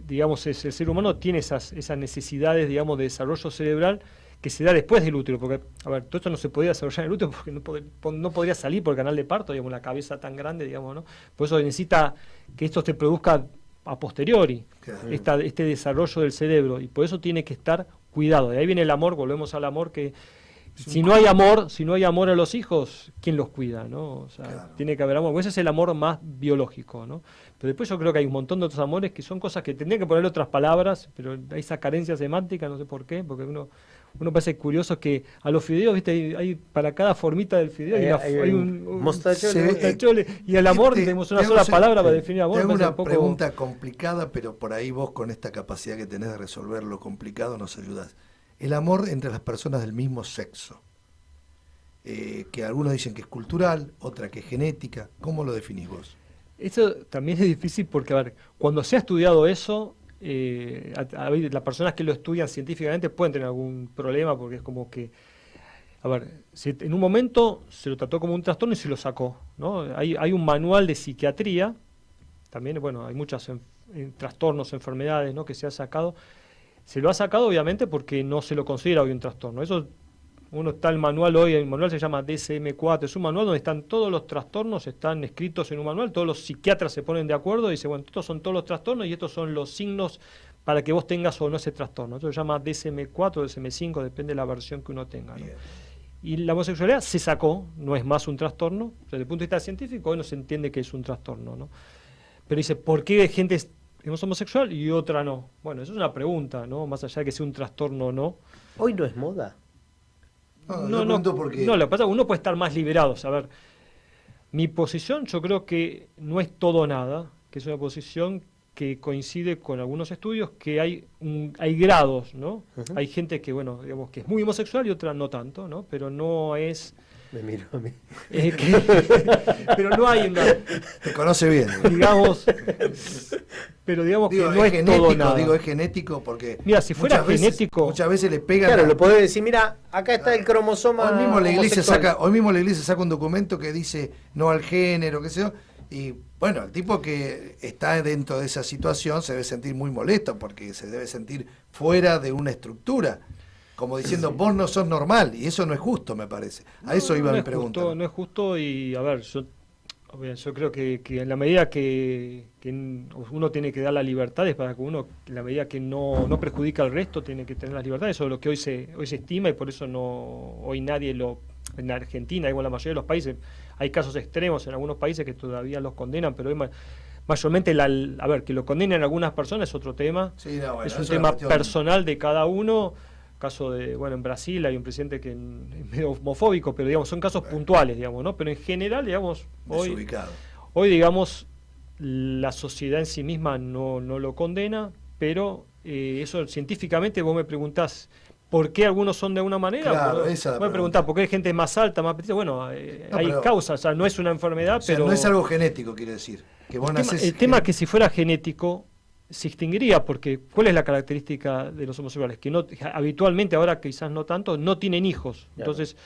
digamos, el ser humano tiene esas necesidades, digamos, de desarrollo cerebral que se da después del útero, porque, a ver, todo esto no se podía desarrollar en el útero porque no podría salir por el canal de parto, digamos, la cabeza tan grande, digamos, ¿no? Por eso necesita que esto se produzca a posteriori, claro. Este desarrollo del cerebro, y por eso tiene que estar cuidado. De ahí viene el amor, volvemos al amor, que si no hay amor a los hijos, ¿quién los cuida, no? O sea, claro. Tiene que haber amor, pues ese es el amor más biológico, ¿no? Pero después yo creo que hay un montón de otros amores que son cosas que tendrían que ponerle otras palabras, pero hay esa carencia semántica, no sé por qué, porque uno parece curioso que a los fideos, ¿viste? Hay para cada formita del fideo hay un mostachole, y el amor tenemos una sola palabra para definir amor. Tengo una pregunta complicada, pero por ahí vos con esta capacidad que tenés de resolver lo complicado nos ayudás. El amor entre las personas del mismo sexo, que algunos dicen que es cultural, otra que es genética, ¿cómo lo definís vos? Eso también es difícil porque, a ver, cuando se ha estudiado eso, las personas que lo estudian científicamente pueden tener algún problema porque es como que, a ver, en un momento se lo trató como un trastorno y se lo sacó, ¿no? Hay un manual de psiquiatría, también, hay muchos trastornos, enfermedades, ¿no?, que se ha sacado. Se lo ha sacado obviamente porque no se lo considera hoy un trastorno. Eso el manual se llama DSM-4, es un manual donde están todos los trastornos, están escritos en un manual, todos los psiquiatras se ponen de acuerdo y dicen, estos son todos los trastornos y estos son los signos para que vos tengas o no ese trastorno. Eso se llama DSM-4, DSM-5, depende de la versión que uno tenga, ¿no? Y la homosexualidad se sacó, no es más un trastorno, desde el punto de vista científico hoy no se entiende que es un trastorno, ¿no? Pero dice, ¿por qué hay gente es homosexual y otra no? Bueno, eso es una pregunta, ¿no? Más allá de que sea un trastorno o no. Hoy no es moda. No, lo que pasa es que uno puede estar más liberado. A ver, mi posición yo creo que no es todo o nada, que es una posición que coincide con algunos estudios que hay grados, ¿no? Hay gente que, bueno, digamos que es muy homosexual y otra no tanto, ¿no? Pero no es... Me miro a mí. Pero no hay una... Te conoce bien. Digamos... Pero digamos que no es genético, todo nada. Digo, es genético porque... Mira, si fuera genético... Muchas veces le pegan... Claro, lo podés decir, mira, acá está el cromosoma Hoy mismo la iglesia homosexual. saca un documento que dice no al género, qué sé yo, y bueno, el tipo que está dentro de esa situación se debe sentir muy molesto porque se debe sentir fuera de una estructura, como diciendo vos no sos normal, y eso no es justo, me parece. A eso iba mi pregunta. No es justo y, a ver, yo creo que en la medida que uno tiene que dar las libertades para que uno, en la medida que no perjudica al resto, tiene que tener las libertades. Eso es lo que hoy se estima y por eso hoy nadie en Argentina, en la mayoría de los países, hay casos extremos en algunos países que todavía los condenan, pero hoy mayormente, que lo condenen algunas personas es otro tema. Sí, no, bueno, es un tema personal de cada uno. Caso de, en Brasil hay un presidente que es medio homofóbico, pero digamos, son casos puntuales, digamos, ¿no? Pero en general, digamos, hoy digamos, la sociedad en sí misma no lo condena, pero eso científicamente vos me preguntás por qué algunos son de una manera. Claro, vos me preguntás por qué hay gente más alta, más petita. Bueno, hay causas, o sea, no es una enfermedad, pero... no es algo genético, quiere decir. Que vos el tema es que si fuera genético se extinguiría, porque ¿cuál es la característica de los homosexuales? Que habitualmente, ahora quizás no tanto, no tienen hijos. Entonces,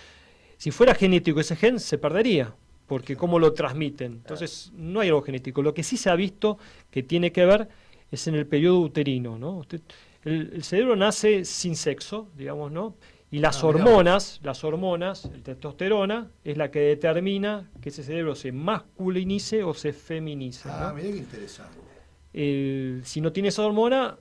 si fuera genético ese gen, se perdería, porque cómo lo transmiten. Entonces, no hay algo genético. Lo que sí se ha visto que tiene que ver es en el periodo uterino, ¿no? El cerebro nace sin sexo, digamos, ¿no? Y las hormonas, el testosterona, es la que determina que ese cerebro se masculinice o se feminice, ¿no? Mira qué interesante. Si no tiene esa hormona,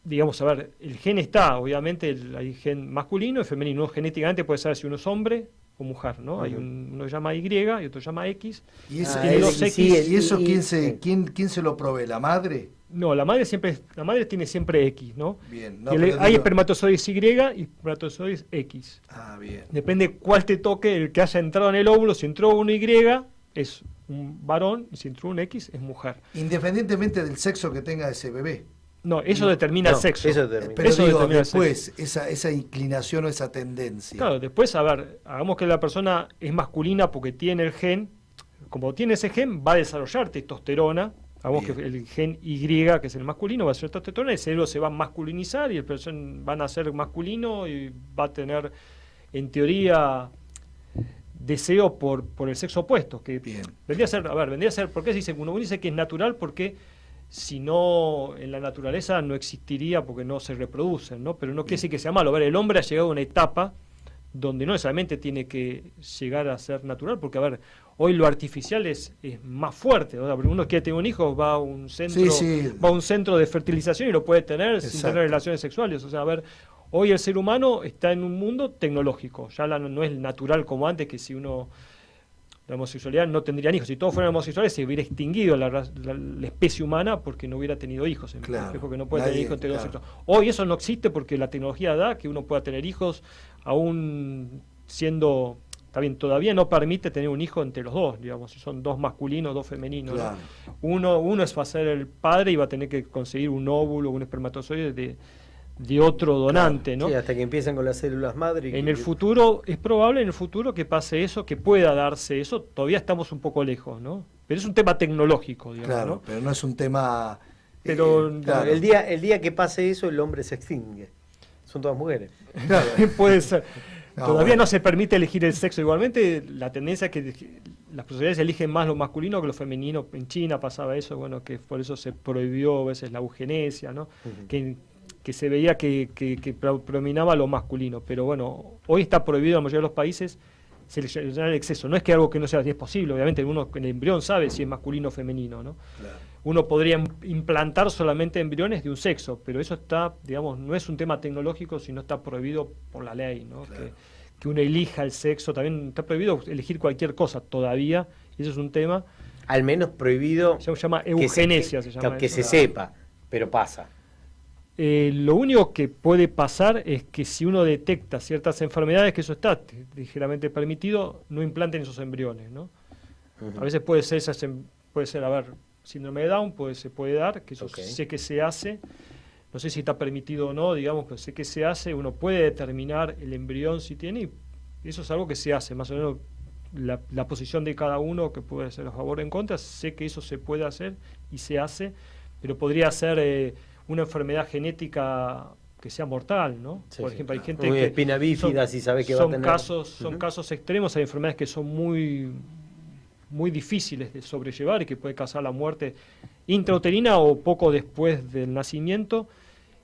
digamos, a ver, el gen está, obviamente hay gen masculino y femenino. Uno genéticamente puede saber si uno es hombre o mujer, ¿no? Hay uno que llama Y y otro llama X. ¿Y eso quién se lo provee? ¿La madre? No, la madre tiene siempre X, ¿no? Bien. Hay espermatozoides Y y espermatozoides X. Bien. Depende cuál te toque, el que haya entrado en el óvulo. Si entró uno Y, es un varón, y si entró un X, es mujer. Independientemente del sexo que tenga ese bebé. No, eso determina el sexo. Pero eso digo, después, esa inclinación o esa tendencia. Claro, después, a ver, hagamos que la persona es masculina porque tiene el gen. Como tiene ese gen, va a desarrollar testosterona. Hagamos que el gen Y, que es el masculino, va a ser testosterona, el cerebro se va a masculinizar y el persona van a ser masculino y va a tener, en teoría, deseo por el sexo opuesto, que vendría a ser, ¿por qué se dice? Uno dice que es natural porque si no, en la naturaleza no existiría porque no se reproducen, ¿no? Pero no quiere decir que sea malo. A ver, el hombre ha llegado a una etapa donde no necesariamente tiene que llegar a ser natural, porque, a ver, hoy lo artificial es más fuerte, ¿no? Uno quiere tener un hijo, va a un centro de fertilización y lo puede tener sin tener relaciones sexuales. O sea, a ver, hoy el ser humano está en un mundo tecnológico, ya no es natural como antes, que si la homosexualidad no tendrían hijos. Si todos fueran homosexuales se hubiera extinguido la especie humana porque no hubiera tenido hijos. Que no puede tener hijos entre dos sexos. Hoy eso no existe porque la tecnología da que uno pueda tener hijos aún siendo... Está bien, todavía no permite tener un hijo entre los dos, digamos, si son dos masculinos, dos femeninos. Claro. ¿No? Uno va a ser el padre y va a tener que conseguir un óvulo, un espermatozoide de otro donante, ¿no? Sí, hasta que empiezan con las células madre. En el futuro, es probable en el futuro que pase eso, que pueda darse eso, todavía estamos un poco lejos, ¿no? Pero es un tema tecnológico, digamos, claro, ¿no? Pero no es un tema... Pero claro, el día que pase eso, el hombre se extingue. Son todas mujeres. Claro, puede ser. Todavía no se permite elegir el sexo. Igualmente, la tendencia es que las sociedades eligen más lo masculino que lo femenino. En China pasaba eso, bueno, que por eso se prohibió a veces la eugenesia, ¿no? Que se veía que predominaba lo masculino. Pero bueno, hoy está prohibido en la mayoría de los países seleccionar el exceso. No es que algo que no sea es posible, obviamente uno en el embrión sabe si es masculino o femenino, ¿no? Claro. Uno podría implantar solamente embriones de un sexo, pero eso está, digamos, no es un tema tecnológico, sino está prohibido por la ley, ¿no? Claro. Que uno elija el sexo, también está prohibido elegir cualquier cosa todavía, y eso es un tema. al menos prohibido. Se llama eugenesia, que se sepa, pero pasa. Lo único que puede pasar es que si uno detecta ciertas enfermedades, que eso está ligeramente permitido, no implanten esos embriones, ¿no? A veces puede ser, a ver, síndrome de Down, se puede dar, que eso sé que se hace, no sé si está permitido o no, digamos, pero sé que se hace, uno puede determinar el embrión si tiene, y eso es algo que se hace, más o menos la posición de cada uno, que puede ser a favor o en contra, sé que eso se puede hacer y se hace, pero podría ser una enfermedad genética que sea mortal, ¿no? Sí, por ejemplo, hay gente muy que espina bífida, si sabe que va a tener. Son casos extremos, hay enfermedades que son muy difíciles de sobrellevar y que puede causar la muerte intrauterina o poco después del nacimiento.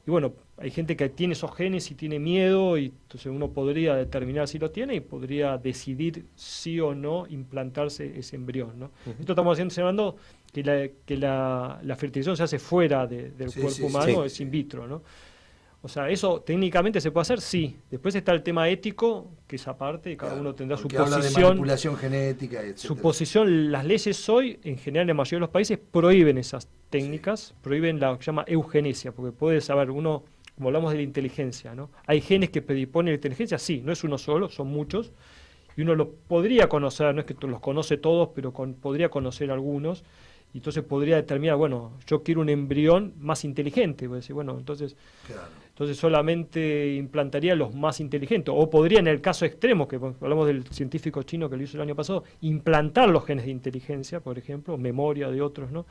Y bueno, hay gente que tiene esos genes y tiene miedo, y entonces uno podría determinar si lo tiene y podría decidir sí o no implantarse ese embrión, ¿no? Esto estamos hablando que la fertilización se hace fuera del cuerpo humano, es in vitro, ¿no? O sea, eso técnicamente se puede hacer, sí. Después está el tema ético, que es aparte, y cada uno tendrá su posición. Habla de manipulación genética, etcétera. Su posición, las leyes hoy, en general en la mayoría de los países, prohíben esas técnicas, prohíben lo que se llama eugenesia, porque puede saber uno, como hablamos de la inteligencia, ¿no? Hay genes que predisponen a la inteligencia, sí, no es uno solo, son muchos, y uno los podría conocer, no es que los conoce todos, pero podría conocer algunos, y entonces podría determinar, bueno, yo quiero un embrión más inteligente, voy a decir, bueno, entonces solamente implantaría los más inteligentes, o podría, en el caso extremo, que hablamos del científico chino que lo hizo el año pasado, implantar los genes de inteligencia, por ejemplo, memoria de otros, ¿no?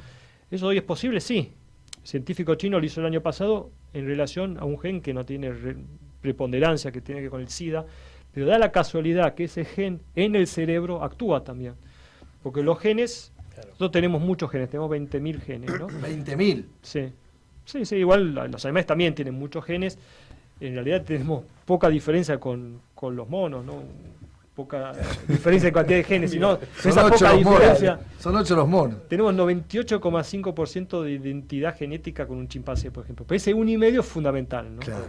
¿Eso hoy es posible? Sí. El científico chino lo hizo el año pasado en relación a un gen que no tiene preponderancia, que tiene que ver con el SIDA, pero da la casualidad que ese gen en el cerebro actúa también, porque los genes... Nosotros tenemos muchos genes, tenemos 20.000 genes, ¿no? ¿20.000? Sí. Sí, igual los animales también tienen muchos genes. En realidad tenemos poca diferencia con los monos, ¿no? Poca diferencia en cantidad de genes, sino esa poca diferencia. Son 8 los monos. Tenemos 98,5% de identidad genética con un chimpancé, por ejemplo. Pero ese 1,5 es fundamental, ¿no? Claro.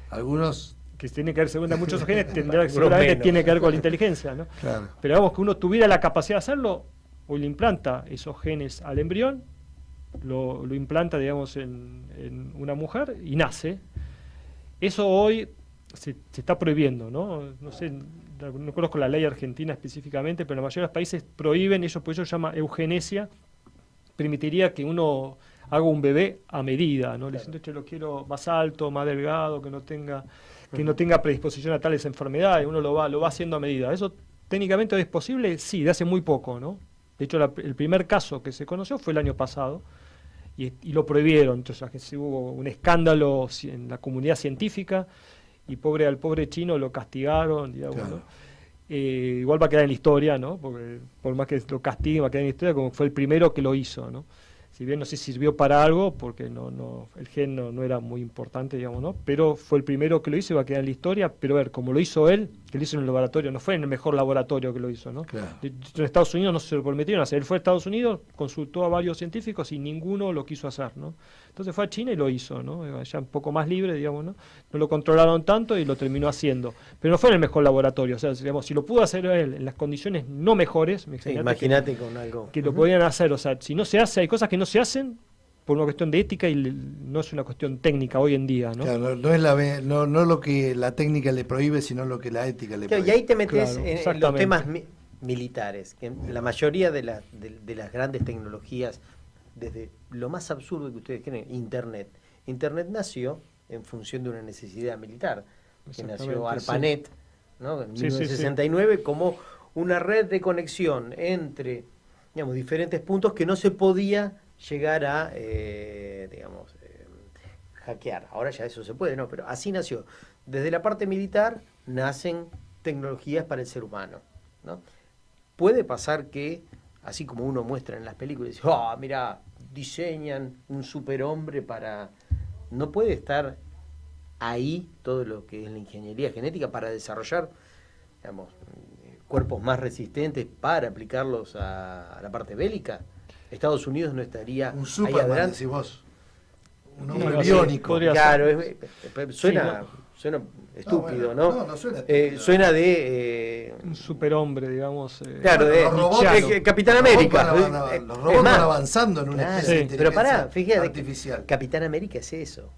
Algunos... que tiene que ver, según muchos genes, seguramente tiene que ver con la inteligencia, ¿no? Claro. Pero vamos, que uno tuviera la capacidad de hacerlo, o le implanta esos genes al embrión, lo implanta, digamos, en una mujer y nace. Eso hoy se está prohibiendo, ¿no? No sé, no conozco la ley argentina específicamente, pero la mayoría de los países prohíben eso, por eso se llama eugenesia. Permitiría que uno haga un bebé a medida, ¿no? Le dicen, yo lo quiero más alto, más delgado, que no tenga predisposición a tales enfermedades, uno lo va haciendo a medida. ¿Eso técnicamente es posible? Sí, de hace muy poco, ¿no? De hecho, el primer caso que se conoció fue el año pasado y lo prohibieron. Entonces hubo un escándalo en la comunidad científica y al pobre chino lo castigaron, digamos, claro. ¿No? Igual va a quedar en la historia, ¿no? Porque por más que lo castiguen, va a quedar en la historia como fue el primero que lo hizo, ¿no? Si bien no sé si sirvió para algo, porque el gen no era muy importante, digamos, ¿no? Pero fue el primero que lo hizo y va a quedar en la historia. Pero a ver, como lo hizo él, que lo hizo en el laboratorio, no fue en el mejor laboratorio que lo hizo, ¿no? Claro. En Estados Unidos no se lo permitieron hacer. Él fue a Estados Unidos, consultó a varios científicos y ninguno lo quiso hacer, ¿no? Entonces fue a China y lo hizo, ¿no? Ya un poco más libre, digamos, ¿no? No lo controlaron tanto y lo terminó haciendo. Pero no fue en el mejor laboratorio. O sea, digamos, si lo pudo hacer él en las condiciones no mejores, imagínate con algo que lo podían hacer. O sea, si no se hace, hay cosas que no se hacen por una cuestión de ética y no es una cuestión técnica hoy en día, ¿no? Claro, no lo que la técnica le prohíbe, sino lo que la ética le prohíbe. Y ahí te metes en los temas militares, que la mayoría de las grandes tecnologías, desde lo más absurdo que ustedes creen, Internet nació en función de una necesidad militar, que nació ARPANET, ¿no? En 1969 como una red de conexión entre, digamos, diferentes puntos que no se podía llegar a, hackear. Ahora ya eso se puede, ¿no? Pero así nació. Desde la parte militar nacen tecnologías para el ser humano, ¿no? Puede pasar que, así como uno muestra en las películas, dice, mira, diseñan un superhombre para... ¿No puede estar ahí todo lo que es la ingeniería genética para desarrollar, digamos, cuerpos más resistentes para aplicarlos a la parte bélica? Estados Unidos no estaría un Superman, decís vos. Un hombre biónico. Claro, suena suena estúpido, ¿no? No suena estúpido. Suena de... Un superhombre, digamos. Claro, de los robots, Capitán América. Los robots van avanzando en una especie de sí. inteligencia Pero pará, fíjate, artificial. Capitán América es eso.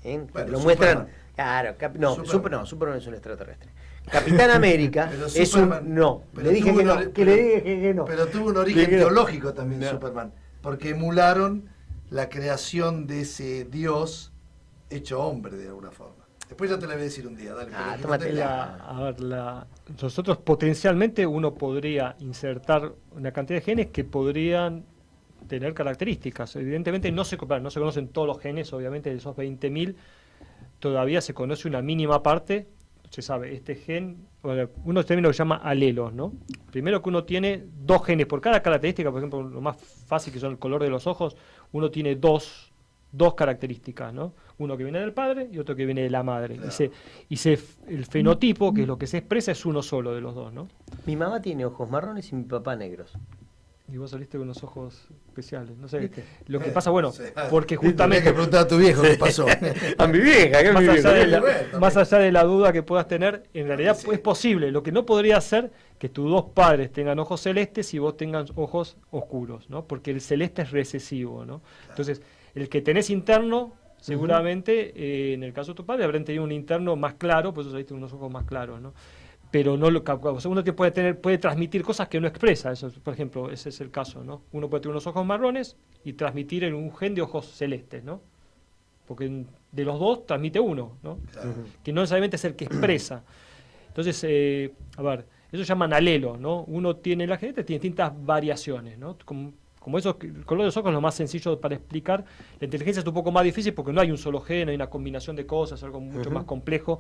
Bueno, lo Superman. muestran... Claro, Superman es un extraterrestre. Capitán América Pero es Superman- un... No, pero le dije tuvo que un no, ori- que le dije que no. Pero tuvo un origen Que no. teológico también No. Superman, porque emularon la creación de ese Dios hecho hombre de alguna forma. Después ya te la voy a decir un día, dale. pero tómatela. A ver, nosotros potencialmente uno podría insertar una cantidad de genes que podrían tener características. Evidentemente no se conocen todos los genes, obviamente de esos 20.000 todavía se conoce una mínima parte. Se sabe, este gen, bueno, uno término que se llama alelos, ¿no? Primero que uno tiene dos genes por cada característica, por ejemplo, lo más fácil que son el color de los ojos, uno tiene dos características, ¿no? Uno que viene del padre y otro que viene de la madre. Claro. El fenotipo, que es lo que se expresa, es uno solo de los dos, ¿no? Mi mamá tiene ojos marrones y mi papá negros. Y vos saliste con unos ojos especiales, no sé. ¿Viste? Lo que pasa, bueno, Sí. porque Tenés que justamente... preguntar a tu viejo qué pasó. A mi vieja, que es mi Más allá, de vieja. la, más allá de la duda que puedas tener, en realidad Sí. es posible. Lo que no podría ser que tus dos padres tengan ojos celestes y vos tengas ojos oscuros, ¿no? Porque el celeste es recesivo, ¿no? Entonces, el que tenés interno, seguramente, en el caso de tu padre, habrán tenido un interno más claro, por eso saliste con unos ojos más claros, ¿no? Pero no lo, o sea, uno puede transmitir cosas que no expresa. Eso, por ejemplo, ese es el caso, ¿no? Uno puede tener unos ojos marrones y transmitir en un gen de ojos celestes, ¿no? Porque de los dos transmite uno, ¿no? Claro. Que no necesariamente es el que expresa. Entonces, a ver, eso se llaman alelos, ¿no? Uno tiene en la genética tiene distintas variaciones, ¿no? Como eso, el color de los ojos es lo más sencillo para explicar. La inteligencia es un poco más difícil porque no hay un solo gen, hay una combinación de cosas, algo mucho más complejo.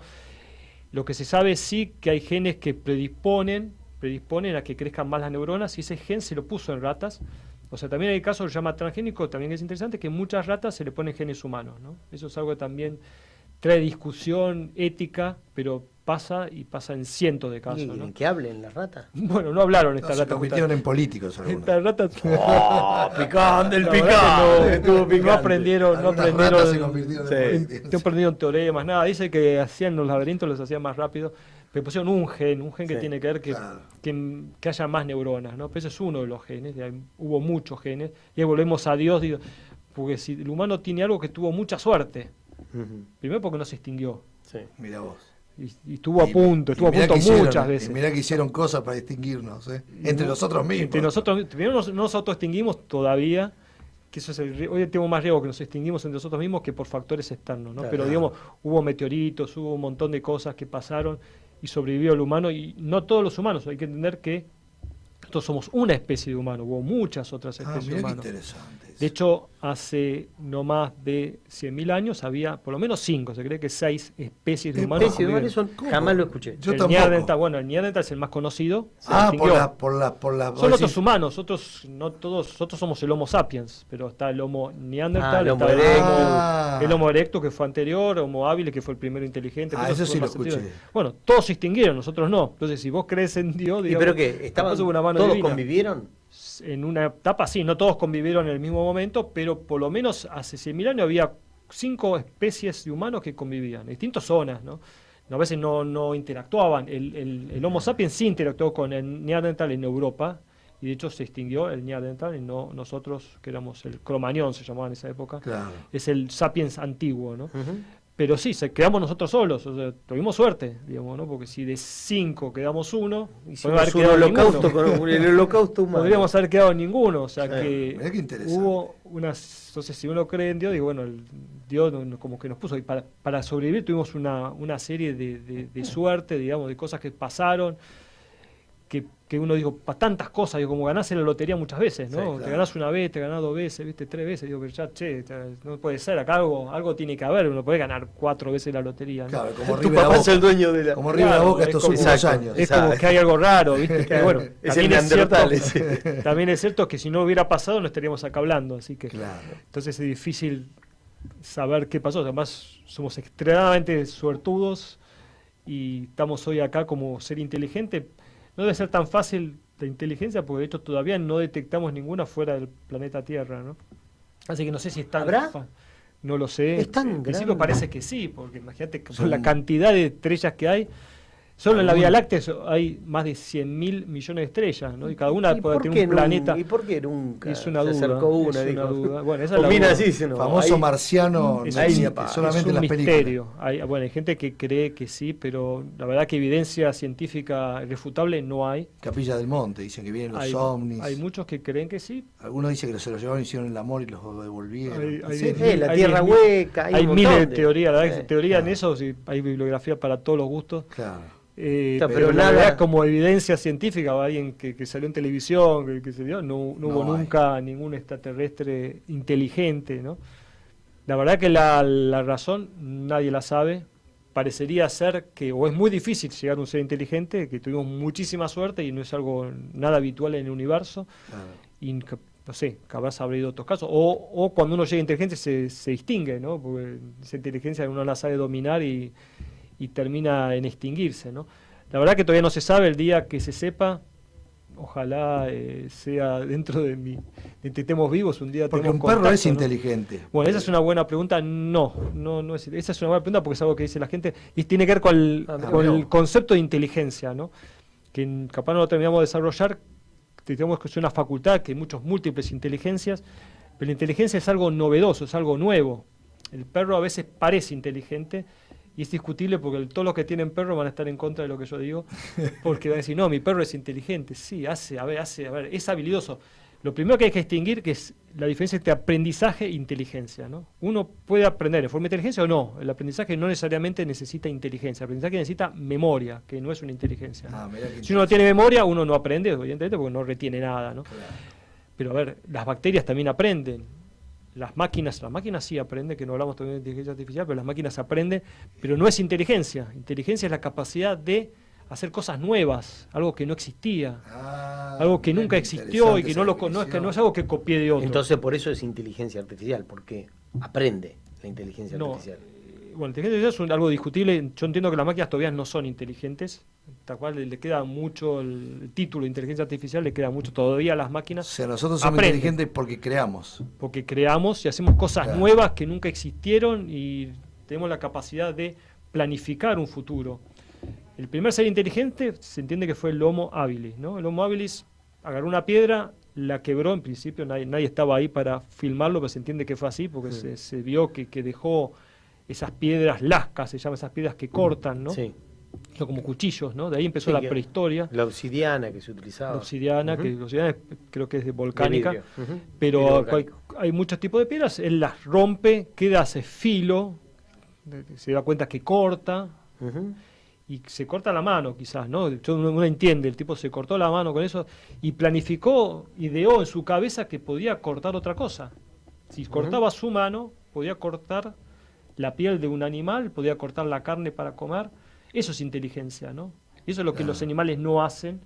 Lo que se sabe sí que hay genes que predisponen a que crezcan más las neuronas y ese gen se lo puso en ratas. O sea, también hay casos que se llama transgénico, también es interesante, que en muchas ratas se le ponen genes humanos, ¿no? Eso es algo que también trae discusión ética, pero pasa en cientos de casos, ¿no? ¿Que hablen las ratas? Bueno, no hablaron estas Se ratas. convirtieron en políticos algunos. Estas ratas... ¡Oh, picante, el La verdad que picante! no aprendieron, Algunas ratas se convirtieron en Sí. políticos. no aprendieron teoremas, nada. Dice que hacían los laberintos, los hacían más rápido. Pero pusieron un gen que Sí, tiene que ver claro. que haya más neuronas, ¿no? Pero ese es uno de los genes, hubo muchos genes. Y ahí volvemos a Dios, digo, porque si el humano tiene algo que tuvo mucha suerte, primero porque no se extinguió. Sí. Mira vos. Y estuvo a punto mirá que hicieron- muchas veces. Y mirá que hicieron cosas para distinguirnos, ¿eh? Entre nosotros mismos. Entre nosotros, primero no nos autoextinguimos todavía, que eso es hoy tenemos más riesgo que nos extinguimos entre nosotros mismos que por factores externos, ¿no? Claro. Pero digamos, hubo meteoritos, hubo un montón de cosas que pasaron y sobrevivió el humano, y no todos los humanos, hay que entender que nosotros somos una especie de humano, hubo muchas otras especies de Mirá qué humanos. interesante. De hecho, hace no más de 100.000 años había por lo menos 5, se cree que 6 especies de humanos. Especies de humanos son... ¿Cómo? Jamás lo escuché. Yo el tampoco. Neandertal, bueno, el Neandertal es el más conocido. se por extinguió. la Son otros humanos, nosotros somos el Homo sapiens, pero está el Homo Neandertal, el Homo está erectus. el Homo erectus que fue anterior, Homo habilis que fue el primero inteligente. pero eso esos sí son lo más antiguos. escuché. Bueno, todos se extinguieron, nosotros no. Entonces, si vos crees en Dios, ¿Y digamos, pero qué? capaz hubo una mano ¿Todos divina. convivieron? En una etapa sí, no todos convivieron en el mismo momento, pero por lo menos hace 100.000 años había 5 especies de humanos que convivían, en distintas zonas, ¿no? A veces no interactuaban. El Homo sapiens sí interactuó con el Neandertal en Europa, y de hecho se extinguió el Neandertal, y no nosotros, que éramos el Cromañón, se llamaba en esa época. Claro. Es el sapiens antiguo, ¿no? Pero sí, quedamos nosotros solos, o sea, tuvimos suerte, digamos, ¿no? Porque si de 5 quedamos uno, Hicimos un quedado holocausto, ninguno. el holocausto humano. Podríamos haber quedado en ninguno, o sea Sí. que Mirá qué interesante. hubo unas, entonces si uno cree en Dios, digo, bueno, Dios como que nos puso, y para sobrevivir tuvimos una serie de suerte, digamos, de cosas que pasaron, que uno digo, para tantas cosas, digo, como ganás en la lotería muchas veces, ¿no? Sí, claro. Te ganás una vez, te ganás 2 veces, viste, 3 veces, digo, pero ya, no puede ser, acá algo tiene que haber, uno puede ganar 4 veces la lotería, ¿no? Claro, como Tu River a papá es el Boca. dueño de la... Como River a Claro, Boca es estos como- últimos Exacto. años. Es como que hay algo raro, ¿viste? Que, bueno, Es también el es cierto, neandertal ese. también es cierto que si no hubiera pasado no estaríamos acá hablando, así que Claro. entonces es difícil saber qué pasó. Además somos extremadamente suertudos y estamos hoy acá como ser inteligente. No debe ser tan fácil la inteligencia porque de hecho todavía no detectamos ninguna fuera del planeta Tierra, ¿no? Así que no sé si está... ¿Habrá? No lo sé. Es tan En principio grande. parece que sí, porque imagínate con la cantidad de estrellas que hay. Solo en la Vía Láctea hay más de 100.000 millones de estrellas, ¿no? Y cada una puede tener un planeta. ¿Y por qué nunca Es una se duda. acercó una? Es una Dijo. duda. Bueno, esa es la Opina duda. así, dice, no, Famoso ahí- marciano, Es no un- existe, es solamente es en un las películas. misterio. Bueno, hay gente que cree que sí, pero la verdad que evidencia científica irrefutable no hay. Capilla del Monte, dicen que vienen los ovnis. Hay muchos que creen que sí. Algunos dicen que se los llevaron, hicieron el amor y los devolvieron. Hay Sí, 10.000, la hay tierra 10.000, hueca, hay un miles de montón de- teorías, la verdad que teoría claro. en eso, sí, hay bibliografía para todos los gustos. Claro. Pero Pero la nada- verdad, como evidencia científica, o alguien que salió en televisión, que se dio, no hubo No hay. nunca ningún extraterrestre inteligente, ¿no? La verdad que la razón nadie la sabe. Parecería ser que, o es muy difícil llegar a un ser inteligente, que tuvimos muchísima suerte y no es algo nada habitual en el universo. Claro. Y no sé, capaz habrá ido otros casos. O cuando uno llega a inteligencia se distingue, ¿no? Porque esa inteligencia uno la sabe dominar y termina en extinguirse, ¿no? La verdad que todavía no se sabe. El día que se sepa, ojalá sea dentro de que estemos vivos, un día Porque un tengamos perro es contacto, ¿no? inteligente. Bueno, esa es una buena pregunta. No es, esa es una buena pregunta porque es algo que dice la gente y tiene que ver con el concepto de inteligencia, ¿no? Que capaz no lo terminamos de desarrollar. Tenemos que ser una facultad, que hay múltiples inteligencias, pero la inteligencia es algo novedoso, es algo nuevo. El perro a veces parece inteligente y es discutible porque todos los que tienen perro van a estar en contra de lo que yo digo, porque van a decir, no, mi perro es inteligente. Sí, es habilidoso. Lo primero que hay que distinguir que es la diferencia entre aprendizaje e inteligencia, ¿no? Uno puede aprender en forma de inteligencia o no. El aprendizaje no necesariamente necesita inteligencia. El aprendizaje necesita memoria, que no es una inteligencia, ¿no? Mirá qué Si uno no tiene memoria, uno no aprende, evidentemente, porque no retiene nada, ¿no? Claro. Pero a ver, las bacterias también aprenden. Las máquinas sí aprenden, que no hablamos todavía de inteligencia artificial, pero las máquinas aprenden, pero no es inteligencia. Inteligencia es la capacidad de hacer cosas nuevas, algo que no existía, algo que nunca existió y que no es algo que copié de otro. Entonces por eso es inteligencia artificial, porque aprende la inteligencia artificial. Bueno, la inteligencia artificial es algo discutible. Yo entiendo que las máquinas todavía no son inteligentes, tal cual le queda mucho el título de inteligencia artificial, le queda mucho todavía a las máquinas. O sea, nosotros somos aprenden, inteligentes porque creamos. porque creamos y hacemos cosas Claro. nuevas que nunca existieron y tenemos la capacidad de planificar un futuro. El primer ser inteligente se entiende que fue el Homo habilis, ¿no? El Homo habilis agarró una piedra, la quebró. En principio nadie estaba ahí para filmarlo, pero se entiende que fue así porque se vio que dejó esas piedras lascas, se llaman esas piedras que cortan, ¿no? Sí. Son como cuchillos, ¿no? De ahí empezó Sí, la que- prehistoria. La obsidiana que se utilizaba. La obsidiana, Ujú. que la obsidiana creo que es de De volcánica, vidrio. Ujú. Vidrio pero volcánico. hay muchos tipos de piedras. Él las rompe, queda ese filo, se da cuenta que corta, Ujú. y se corta la mano quizás, ¿no? Uno entiende, el tipo se cortó la mano con eso y planificó, ideó en su cabeza que podía cortar otra cosa. Si cortaba su mano, podía cortar la piel de un animal, podía cortar la carne para comer. Eso es inteligencia, ¿no? Y eso es lo que los animales no hacen,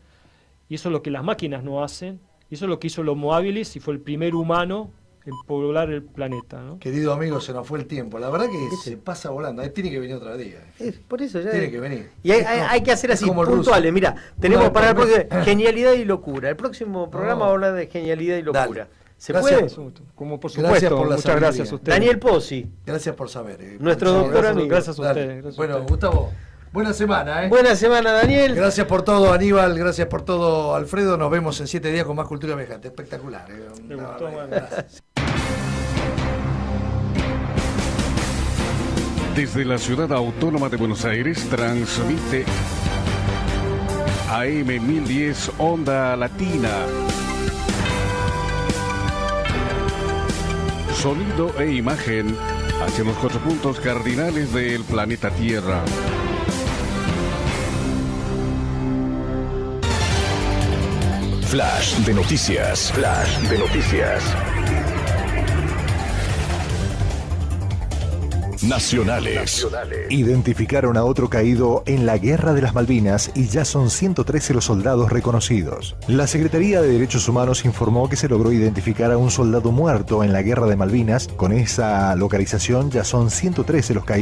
y eso es lo que las máquinas no hacen, y eso es lo que hizo el Homo habilis y fue el primer humano en poblar el planeta, ¿no? Querido amigo, se nos fue el tiempo. La verdad que se pasa volando. Tiene que venir otra día. Por eso ya. Tiene que venir. Y hay que hacer Es así, como el puntuales. ruso. Mira, tenemos Una para el vez por próximo genialidad y locura. El próximo programa va a hablar de genialidad y locura. Dale. ¿Se Gracias. puede? Como por Gracias supuesto, por la muchas sabiduría. gracias a ustedes. Daniel Pozzi, Gracias por saber. nuestro Sí, doctor amigo. Gracias a Dale. ustedes. gracias a Bueno, ustedes. Gustavo, buena semana, ¿eh? Buena semana, Daniel. Gracias por todo, Aníbal. Gracias por todo, Alfredo. Nos vemos en 7 días con más cultura viajante. Espectacular. Me gustó, bueno. Gracias. Desde la ciudad autónoma de Buenos Aires transmite AM 1010 Onda Latina. Sonido e imagen hacia los 4 puntos cardinales del planeta Tierra. Flash de noticias. Flash de noticias. Nacionales. Identificaron a otro caído en la Guerra de las Malvinas y ya son 113 los soldados reconocidos. La Secretaría de Derechos Humanos informó que se logró identificar a un soldado muerto en la Guerra de Malvinas. Con esa localización ya son 113 los caídos